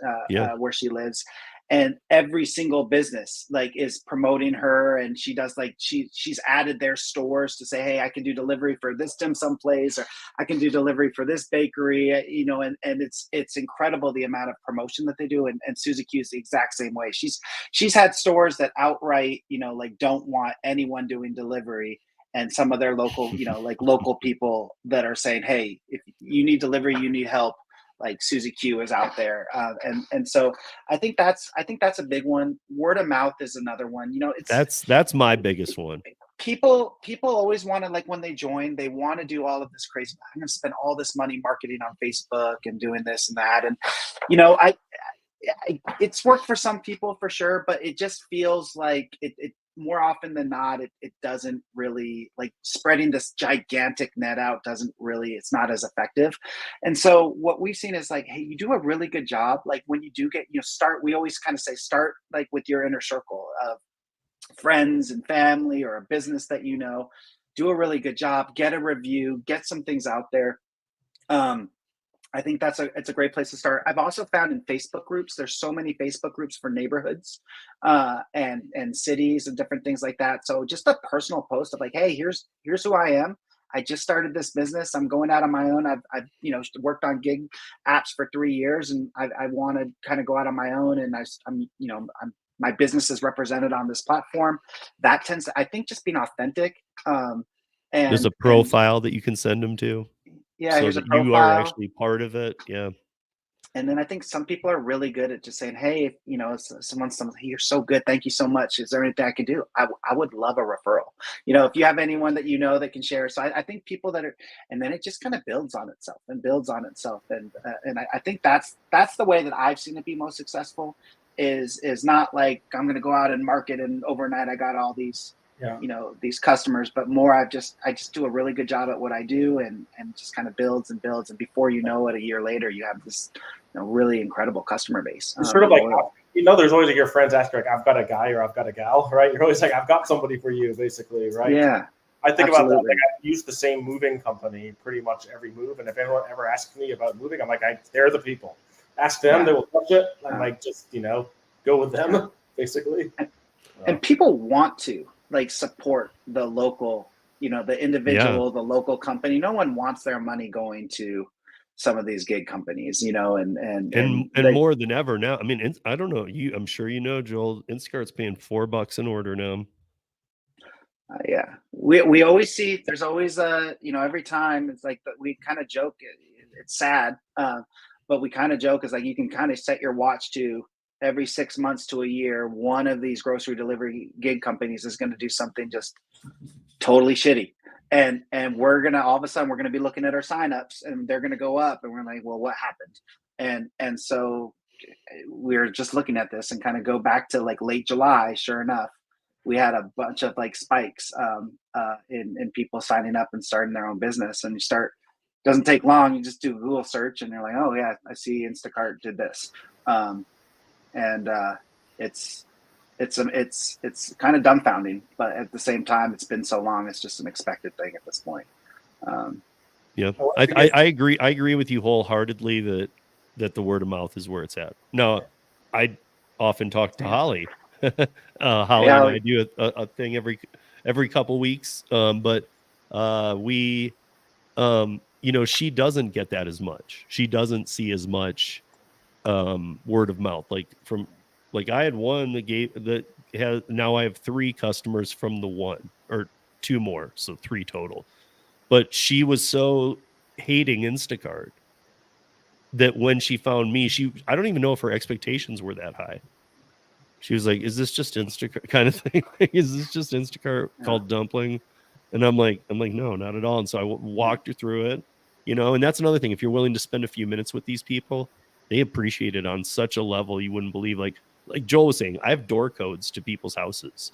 where she lives, and every single business like is promoting her, and she does like she's added their stores to say, hey, I can do delivery for this dim sum place, or I can do delivery for this bakery, and it's incredible the amount of promotion that they do. And Susie Q is the exact same way. She's had stores that outright like don't want anyone doing delivery, and some of their local like local people that are saying, hey, if you need delivery, you need help, like Susie Q is out there. And so I think that's a big one. Word of mouth is another one. That's my biggest one. People always want to, like, when they join, they want to do all of this crazy, I'm going to spend all this money marketing on Facebook and doing this and that. And, it's worked for some people for sure, but it just feels like it more often than not, it doesn't really, like, spreading this gigantic net out it's not as effective. And so what we've seen is like, hey, you do a really good job. Like when you do get, we always kind of say, start like with your inner circle of friends and family or a business that, do a really good job, get a review, get some things out there. I think it's a great place to start. I've also found in Facebook groups, there's so many Facebook groups for neighborhoods and cities and different things like that. So just a personal post of like, hey, here's who I am. I just started this business. I'm going out on my own. I've worked on gig apps for 3 years, and I want to kind of go out on my own. And my business is represented on this platform. That tends to, I think, just being authentic. There's a And profile that you can send them to, yeah, so here's a that you are profile. actually part of it. Yeah. And then I think some people are really good at just saying, "Hey, if, someone's, hey, you're so good. Thank you so much. Is there anything I can do?" I would love a referral. If you have anyone that that can share. So I think people that are, and then it just kind of builds on itself and builds on itself. And I think that's the way that I've seen it be most successful. Is not like I'm going to go out and market and overnight I got all these these customers, but more I just do a really good job at what I do, and just kind of builds and builds, and before you know it, a year later you have this really incredible customer base. It's sort of like, there's always like your friends ask you, like, I've got a guy or I've got a gal, right? You're always like, I've got somebody for you, basically, right? Yeah. I think absolutely. about that. Like, I use the same moving company pretty much every move, and if anyone ever asks me about moving, I'm like, they're the people. Ask them, they will touch it, and like just go with them, basically. And people want to support the local, the individual, the local company. No one wants their money going to some of these gig companies, and more than ever now. I mean, I don't know. I'm sure Joel, Instacart's paying $4 an order now. Yeah, we always see. There's always every time it's like we kind of joke. It's sad, but we kind of joke is like you can kind of set your watch to every 6 months to a year, one of these grocery delivery gig companies is going to do something just totally shitty. And we're going to, all of a sudden, we're going to be looking at our signups and they're going to go up and we're like, well, what happened? And so we're just looking at this and kind of go back to like late July. Sure enough, we had a bunch of spikes in people signing up and starting their own business. And doesn't take long. You just do a Google search and you're like, oh yeah, I see Instacart did this. And it's kind of dumbfounding, but at the same time, it's been so long, it's just an expected thing at this point. Yeah, I agree. I agree with you wholeheartedly that the word of mouth is where it's at. Now, I often talk to Holly. Holly and I do a thing every couple weeks, but we, she doesn't get that as much. She doesn't see as much word of mouth, I had one now I have 3 customers from the one, or 2 more, so 3 total. But she was so hating Instacart that when she found me, I don't even know if her expectations were that high. She was like, is this just Instacart kind of thing? Is this just Instacart called Dumpling? And I'm like, no, not at all. And so I walked her through it, and that's another thing. If you're willing to spend a few minutes with these people, they appreciate it on such a level you wouldn't believe. Like Joel was saying, I have door codes to people's houses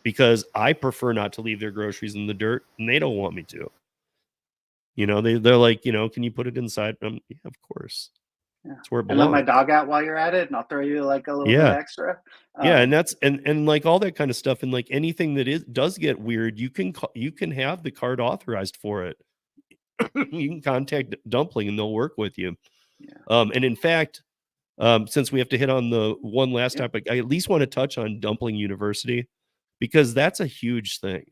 because I prefer not to leave their groceries in the dirt, and they don't want me to. They're like, can you put it inside? Yeah, of course. Yeah. That's where it belongs. And let my dog out while you're at it, and I'll throw you like a little bit extra. Yeah, and that's and like all that kind of stuff, and like anything that does get weird, you can have the card authorized for it. You can contact Dumpling and they'll work with you. Yeah. And in fact, since we have to hit on the one last topic, I at least want to touch on Dumpling University, because that's a huge thing.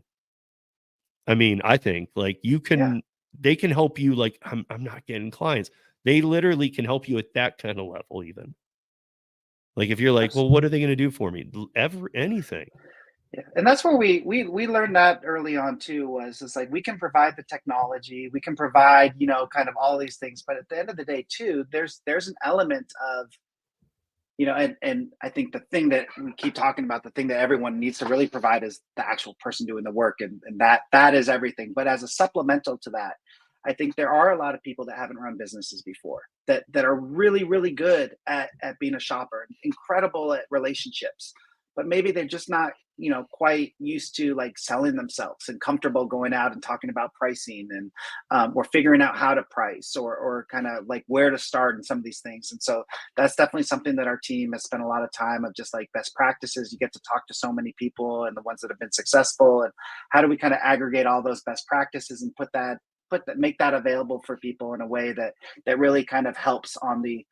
I mean, I think like they can help you. Like I'm not getting clients. They literally can help you at that kind of level, even. Like if you're like, well, what are they going to do for me? Anything. Yeah. And that's where we learned that early on too, was it's like, we can provide the technology, we can provide, kind of all these things. But at the end of the day too, there's an element of, and I think the thing that we keep talking about, the thing that everyone needs to really provide is the actual person doing the work. And that is everything. But as a supplemental to that, I think there are a lot of people that haven't run businesses before that are really, really good at being a shopper, incredible at relationships, but maybe they're just not, quite used to like selling themselves and comfortable going out and talking about pricing and or figuring out how to price or kind of like where to start in some of these things. And so that's definitely something that our team has spent a lot of time of, just like best practices. You get to talk to so many people and the ones that have been successful, and how do we kind of aggregate all those best practices and make that available for people in a way that really kind of helps on the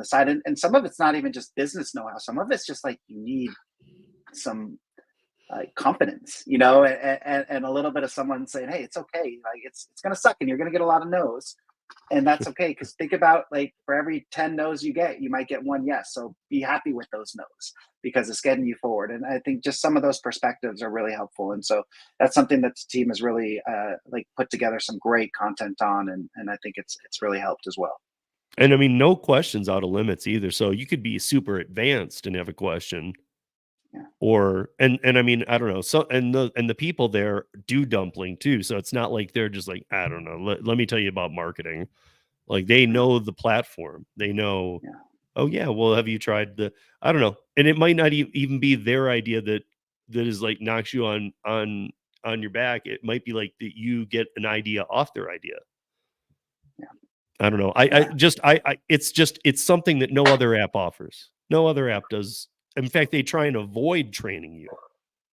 side. And some of it's not even just business know-how. Some of it's just like you need some confidence, you know, and a little bit of someone saying, hey, it's okay, like it's going to suck and you're going to get a lot of no's, and that's okay, because think about, like, for every 10 no's you get, you might get one yes, so be happy with those no's because it's getting you forward. And I think just some of those perspectives are really helpful, and so that's something that the team has really like put together some great content on, and I think it's really helped as well. And I mean, no questions out of limits either. So you could be super advanced and have a question, Yeah. or and I mean, I don't know. So and the people there do dumpling too. So it's not like they're just like, I don't know. Let me tell you about marketing. Like they Yeah. know the platform. They know, Yeah. oh yeah, well, have you tried the, I don't know. And it might not even be their idea that is like knocks you on your back. It might be like that you get an idea off their idea. Yeah. I don't know. It's something that no other app offers. No other app does. In fact, they try and avoid training you.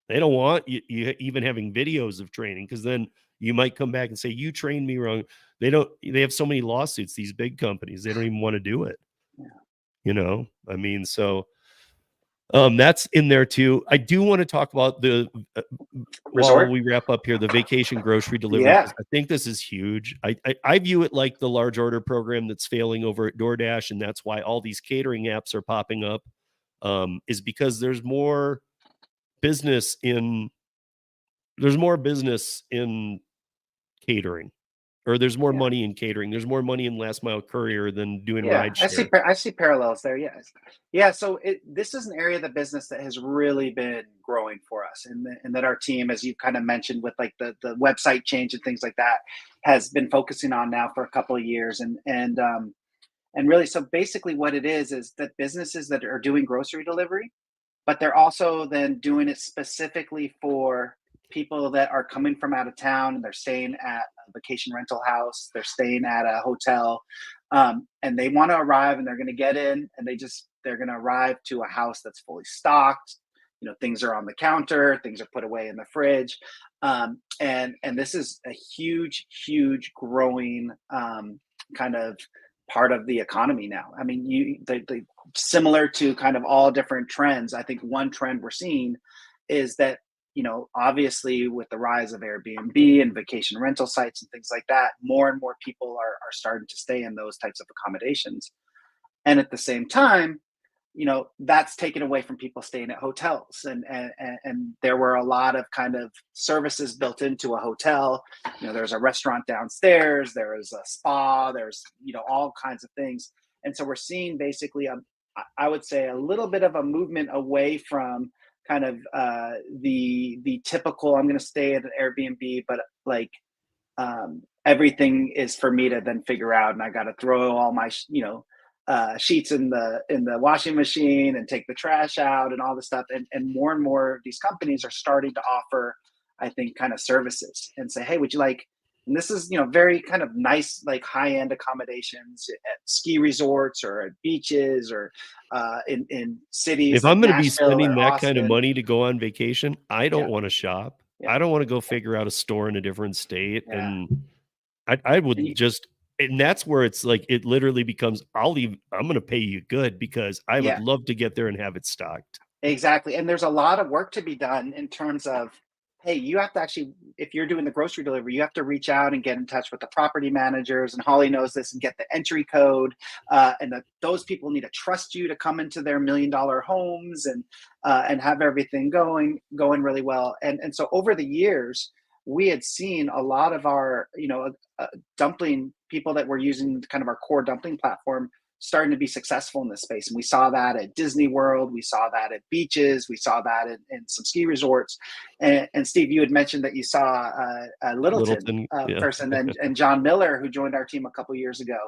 They don't want you even having videos of training, because then you might come back and say, you trained me wrong. They have so many lawsuits, these big companies, they don't even want to do it. Yeah. I mean, so that's in there too. I do want to talk about the while Resort. we wrap up here, the vacation grocery delivery, Yeah. because I think this is huge. I view it like the large order program that's failing over at DoorDash, and that's why all these catering apps are popping up. Is because business in there's more business in catering, or there's more Yeah. money in catering. There's more money in last mile courier than doing Yeah, rideshare. I see parallels there. Yes, yeah. So this is an area of the business that has really been growing for us, and that our team, as you kind of mentioned, with like the website change and things like that, has been focusing on now for a couple of years, and really, so basically, what it is that businesses that are doing grocery delivery, but they're also then doing it specifically for people that are coming from out of town, and they're staying at a vacation rental house, they're staying at a hotel, and they want to arrive, and they're going to get in, and they're going to arrive to a house that's fully stocked. You know, things are on the counter, things are put away in the fridge, and this is a huge growing kind of part of the economy now. I mean, the similar to kind of all different trends. I think one trend we're seeing is that, you know, obviously with the rise of Airbnb and vacation rental sites and things like that, more and more people are starting to stay in those types of accommodations. And at the same time, you know, that's taken away from people staying at hotels, and there were a lot of kind of services built into a hotel. You know, there's a restaurant downstairs, there is a spa, there's, you know, all kinds of things. And so we're seeing basically I would say a little bit of a movement away from kind of the typical, I'm going to stay at an Airbnb, but like everything is for me to then figure out, and I got to throw all my sheets in the washing machine and take the trash out and all this stuff. And more of these companies are starting to offer, I think, kind of services and say, hey, would you like, and this is, you know, very kind of nice, like high end accommodations at ski resorts or at beaches or in cities If like I'm going to be Nashville spending or that kind of Austin. money to go on vacation, I don't Yeah, want to shop. yeah, I don't want to go figure out a store in a different state. yeah. And I And would just, and that's where it's like, it literally becomes, I'm going to pay you good because I would yeah, love to get there and have it stocked. exactly. And there's a lot of work to be done in terms of, hey, you have to actually, if you're doing the grocery delivery, you have to reach out and get in touch with the property managers. And Holly knows this, and get the entry code. Those people need to trust you to come into their $1 million homes and have everything going really well. And so over the years, we had seen a lot of our, you know, dumpling people that were using kind of our core dumpling platform starting to be successful in this space. And we saw that at Disney World, we saw that at beaches, we saw that in some ski resorts. And Steve, you had mentioned that you saw a Littleton Yeah. person, and John Miller, who joined our team a couple years ago.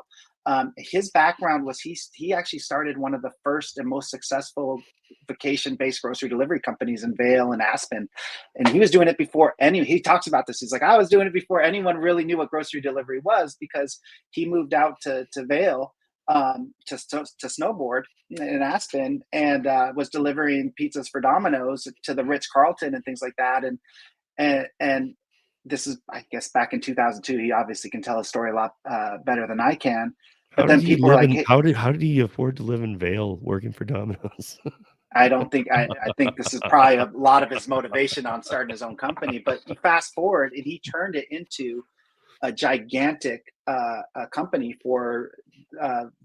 His background was he actually started one of the first and most successful vacation-based grocery delivery companies in Vail and Aspen, and he was doing it before he talks about this. He's like, I was doing it before anyone really knew what grocery delivery was, because he moved out to Vail to snowboard in Aspen, and was delivering pizzas for Domino's to the Ritz Carlton and things like that. And this is, I guess, back in 2002. He obviously can tell his story a lot better than I can. How But did then he people are live like, in, hey, how did he afford to live in Vail working for Domino's? I don't think I think this is probably a lot of his motivation on starting his own company. But you fast forward, and he turned it into a gigantic company for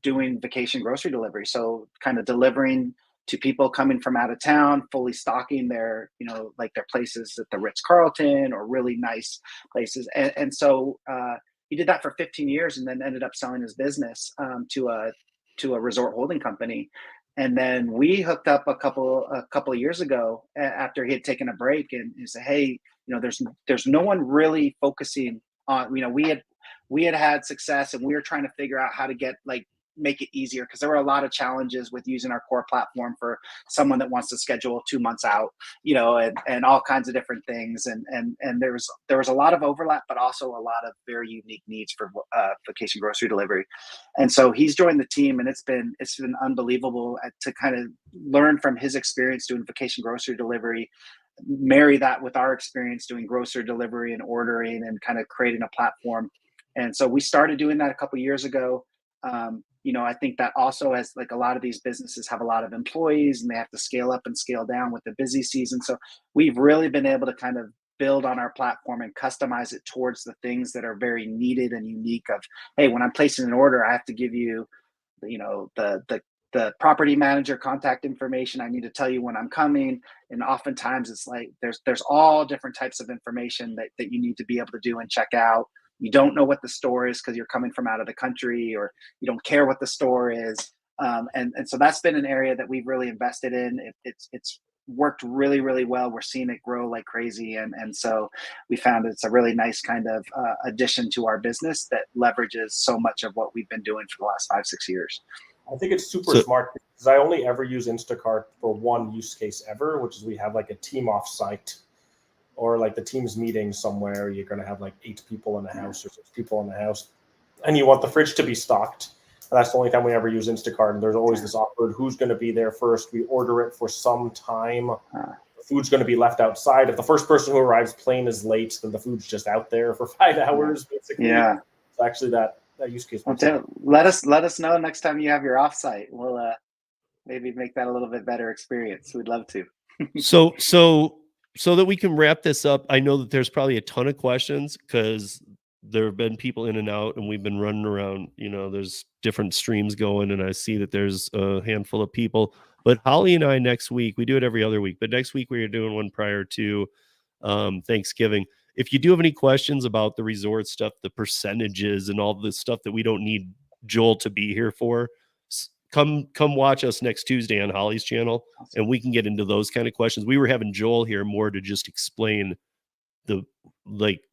doing vacation grocery delivery. So kind of delivering to people coming from out of town, fully stocking their, like their places at the Ritz Carlton or really nice places. And so he did that for 15 years, and then ended up selling his business to a resort holding company. And then we hooked up a couple of years ago after he had taken a break, and he said, "Hey, there's no one really focusing on, we had success, and we were trying to figure out how to make it easier, because there were a lot of challenges with using our core platform for someone that wants to schedule 2 months out, and all kinds of different things. And there was a lot of overlap, but also a lot of very unique needs for vacation grocery delivery. And so he's joined the team, and it's been unbelievable to kind of learn from his experience doing vacation grocery delivery, marry that with our experience doing grocery delivery and ordering, and kind of creating a platform. And so we started doing that a couple of years ago. I think that also, as like a lot of these businesses have a lot of employees, and they have to scale up and scale down with the busy season. So we've really been able to kind of build on our platform and customize it towards the things that are very needed and unique. Of, hey, when I'm placing an order, I have to give you, the property manager contact information. I need to tell you when I'm coming. And oftentimes it's like there's all different types of information that you need to be able to do and check out. You don't know what the store is because you're coming from out of the country, or you don't care what the store is. And so that's been an area that we've really invested in. It's worked really, really well. We're seeing it grow like crazy. And so we found it's a really nice kind of addition to our business that leverages so much of what we've been doing for the last 5-6 years. I think it's super smart, because I only ever use Instacart for one use case ever, which is we have like a team off site, or like the team's meeting somewhere. You're going to have like 8 people in the house or 6 people in the house, and you want the fridge to be stocked. And that's the only time we ever use Instacart. And there's always this awkward, who's going to be there first? We order it for some time. The food's going to be left outside. If the first person who arrives plane is late, then the food's just out there for 5 hours, basically. Yeah. So actually that use case. Let us know next time you have your offsite. We'll maybe make that a little bit better experience. We'd love to. So that we can wrap this up, I know that there's probably a ton of questions, because there have been people in and out, and we've been running around. There's different streams going, and I see that there's a handful of people. But Holly and I, next week, we do it every other week, but next week we are doing one prior to Thanksgiving. If you do have any questions about the resort stuff, the percentages, and all the stuff that we don't need Joel to be here for, come watch us next Tuesday on Holly's channel, and we can get into those kind of questions. We were having Joel here more to just explain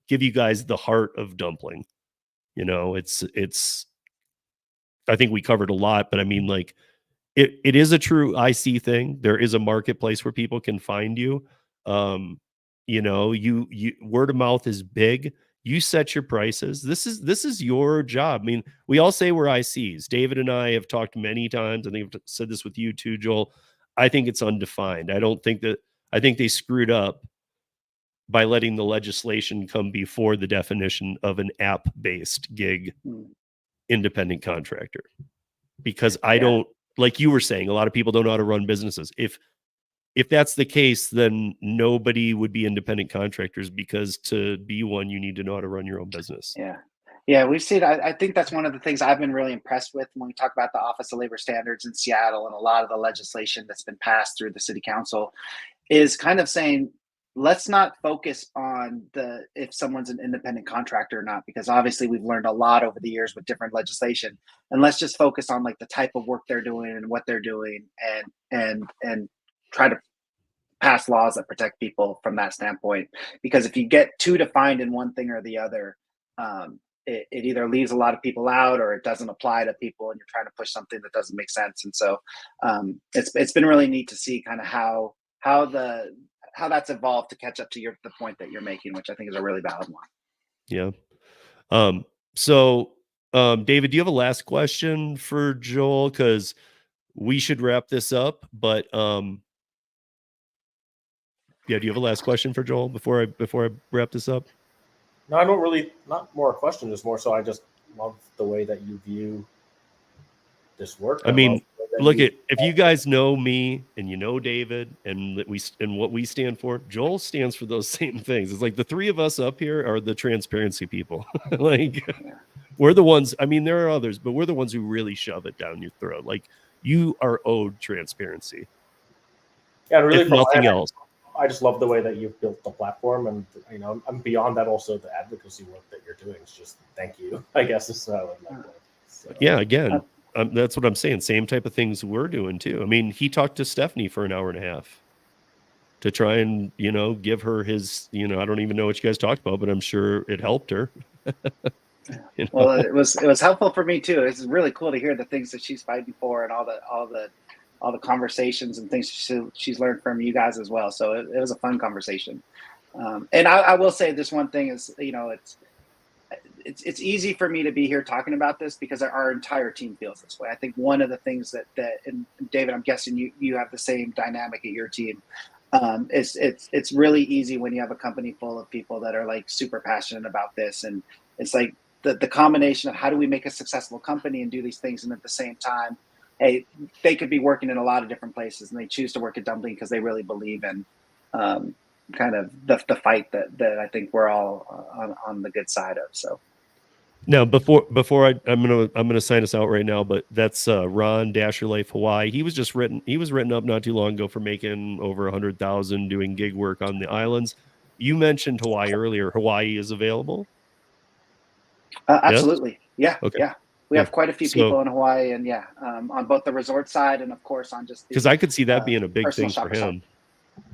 give you guys the heart of Dumpling. It's I think we covered a lot, but I mean, like, it is a true IC thing. There is a marketplace where people can find you. You word of mouth is big. You set your prices. This is your job. I mean, we all say we're ICs. David and I have talked many times. I think I've said this with you too, Joel. I think it's undefined. I think they screwed up by letting the legislation come before the definition of an app-based gig independent contractor. Because I don't, like you were saying, a lot of people don't know how to run businesses. If that's the case, then nobody would be independent contractors, because to be one, you need to know how to run your own business. Yeah, we've seen. I think that's one of the things I've been really impressed with when we talk about the Office of Labor Standards in Seattle, and a lot of the legislation that's been passed through the city council is kind of saying, let's not focus on if someone's an independent contractor or not, because obviously we've learned a lot over the years with different legislation, and let's just focus on like the type of work they're doing and what they're doing, and try to pass laws that protect people from that standpoint. Because if you get too defined in one thing or the other, it either leaves a lot of people out, or it doesn't apply to people, and you're trying to push something that doesn't make sense. And so it's been really neat to see kind of how that's evolved to catch up to the point that you're making, which I think is a really valid one. Yeah. So David, do you have a last question for Joel? Because we should wrap this up, but do you have a last question for Joel before I wrap this up? No, I don't really, not more a question, just more so I just love the way that you view this work. I mean, Look at, if you guys know me and you know David and that and what we stand for, Joel stands for those same things. It's like the three of us up here are the transparency people. Like we're the ones, I mean, there are others, but we're the ones who really shove it down your throat. Like you are owed transparency. Yeah, really, if nothing else. I just love the way that you've built the platform, and I'm beyond that. Also, the advocacy work that you're doing is just thank you. I guess is so. Yeah, again, that's what I'm saying. Same type of things we're doing too. I mean, he talked to Stephanie for an hour and a half to try and give her his. I don't even know what you guys talked about, but I'm sure it helped her. Well, it was helpful for me too. It's really cool to hear the things that she's fighting for and all the conversations and things she's learned from you guys as well. So it was a fun conversation. And I will say this one thing is, it's easy for me to be here talking about this because our entire team feels this way. I think one of the things that and David, I'm guessing you have the same dynamic at your team. It's really easy when you have a company full of people that are like super passionate about this, and it's like the combination of how do we make a successful company and do these things, and at the same time, hey, they could be working in a lot of different places and they choose to work at Dumpling because they really believe in kind of the fight that I think we're all on the good side of. So now before I'm gonna sign us out right now, but that's Ron Dasher Life Hawaii. He was written up not too long ago for making over 100,000 doing gig work on the islands. You mentioned Hawaii earlier. Hawaii is available. Absolutely. Yes? Yeah. Okay. Yeah. We have quite a few people in Hawaii, and on both the resort side and of course on just because I could see that being a big thing for him.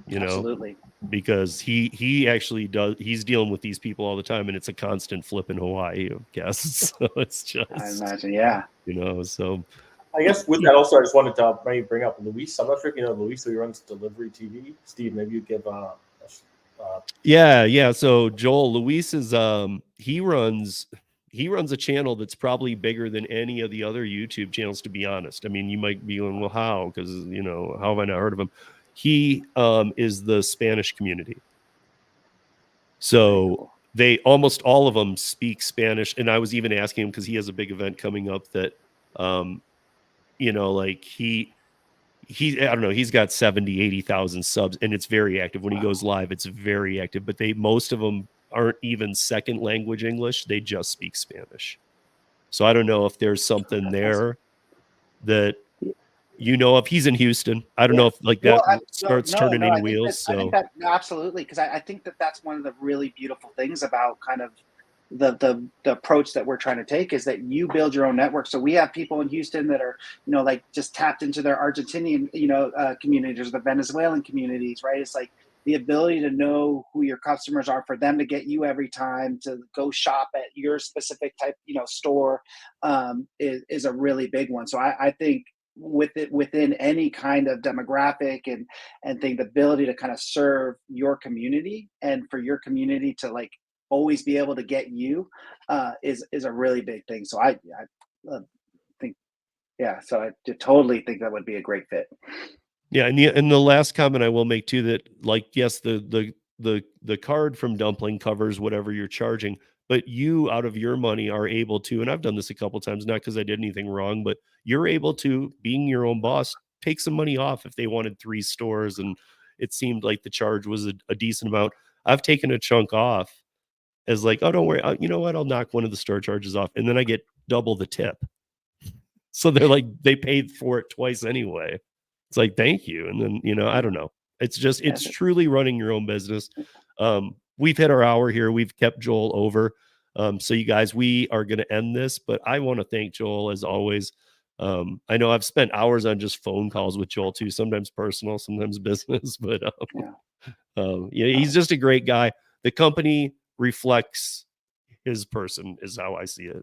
Side. Absolutely. Because he actually does. He's dealing with these people all the time, and it's a constant flip in Hawaii of guests. So it's just, I imagine, yeah. So I guess with that also, I just wanted to maybe bring up Luis. I'm not sure if you know Luis, who runs Delivery TV. Steve, maybe you give yeah. So Joel, Luis is he runs a channel that's probably bigger than any of the other YouTube channels, to be honest. I mean, you might be going, well, how? Because how have I not heard of him? He is the Spanish community. So they almost all of them speak Spanish. And I was even asking him because he has a big event coming up that like he I don't know, he's got 70,000-80,000 subs, and it's very active. When he goes live, it's very active, but most of them aren't even second language English. They just speak Spanish. So I don't know if there's something there that if he's in Houston. I don't know if that starts turning any wheels. I think that absolutely, because I think that's one of the really beautiful things about kind of the approach that we're trying to take is that you build your own network. So we have people in Houston that are like just tapped into their Argentinian communities, or the Venezuelan communities, right? It's like the ability to know who your customers are, for them to get you every time, to go shop at your specific type store is a really big one. So I think within any kind of demographic and thing, the ability to kind of serve your community and for your community to like always be able to get you is a really big thing. So I think, so I totally think that would be a great fit. Yeah, and the last comment I will make too, that yes, the card from Dumpling covers whatever you're charging, but you out of your money are able to, and I've done this a couple times, not because I did anything wrong, but you're able to, being your own boss, take some money off if they wanted 3 stores and it seemed like the charge was a decent amount. I've taken a chunk off as like, oh, don't worry, you know what, I'll knock one of the store charges off, and then I get double the tip. So they're like, they paid for it twice anyway. It's like, thank you. And then, I don't know. It's just, it's truly running your own business. We've hit our hour here. We've kept Joel over. So you guys, we are going to end this, but I want to thank Joel as always. I know I've spent hours on just phone calls with Joel too, sometimes personal, sometimes business, but he's just a great guy. The company reflects his person is how I see it.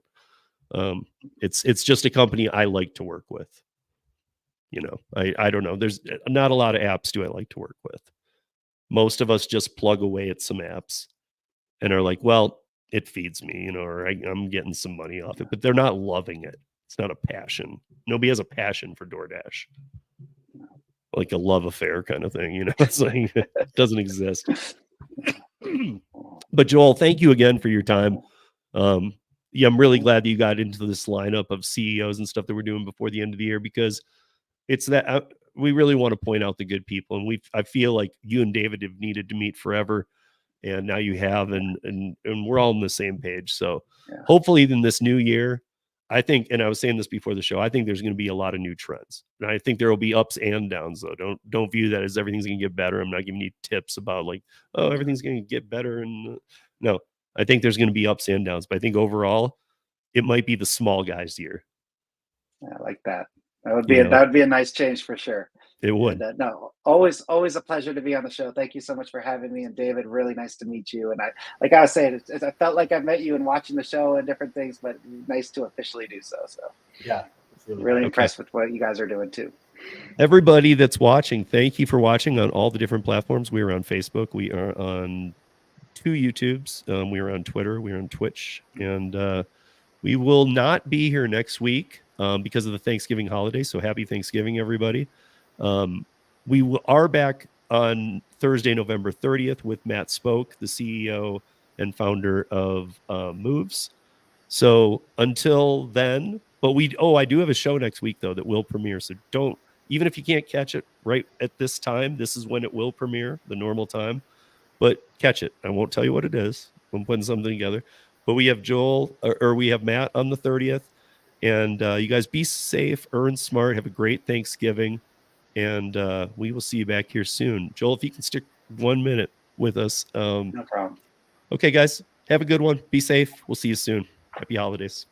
It's just a company I like to work with. I don't know. There's not a lot of apps do I like to work with. Most of us just plug away at some apps and are like, well, it feeds me, or I'm getting some money off it, but they're not loving it. It's not a passion. Nobody has a passion for DoorDash. Like a love affair kind of thing, it's like, it doesn't exist. But Joel, thank you again for your time. I'm really glad that you got into this lineup of CEOs and stuff that we're doing before the end of the year, because it's that we really want to point out the good people, and I feel like you and David have needed to meet forever, and now you have, and we're all on the same page. So hopefully in this new year, I think, and I was saying this before the show, I think there's going to be a lot of new trends, and I think there will be ups and downs. Though don't view that as everything's going to get better. I'm not giving you tips about like, oh, everything's going to get better, and no, I think there's going to be ups and downs. But I think overall, it might be the small guys' year. I like that. That would be a nice change for sure. It would. And, no, always a pleasure to be on the show. Thank you so much for having me. And David, really nice to meet you. And I was saying, I felt like I met you and watching the show and different things, but nice to officially do so. So yeah, it's really impressed with what you guys are doing too. Everybody that's watching, thank you for watching on all the different platforms. We are on Facebook. We are on 2 YouTubes. We are on Twitter. We are on Twitch. And we will not be here next week because of the Thanksgiving holiday. So happy Thanksgiving, everybody. We are back on Thursday, November 30th with Matt Spoke, the CEO and founder of Moves. So until then, but I do have a show next week though that will premiere. So even if you can't catch it right at this time, this is when it will premiere, the normal time, but catch it. I won't tell you what it is. I'm putting something together, but we have we have Matt on the 30th, and you guys be safe, earn smart, have a great Thanksgiving. And we will see you back here soon. Joel, if you can stick 1 minute with us. No problem. Okay, guys, have a good one. Be safe. We'll see you soon. Happy holidays.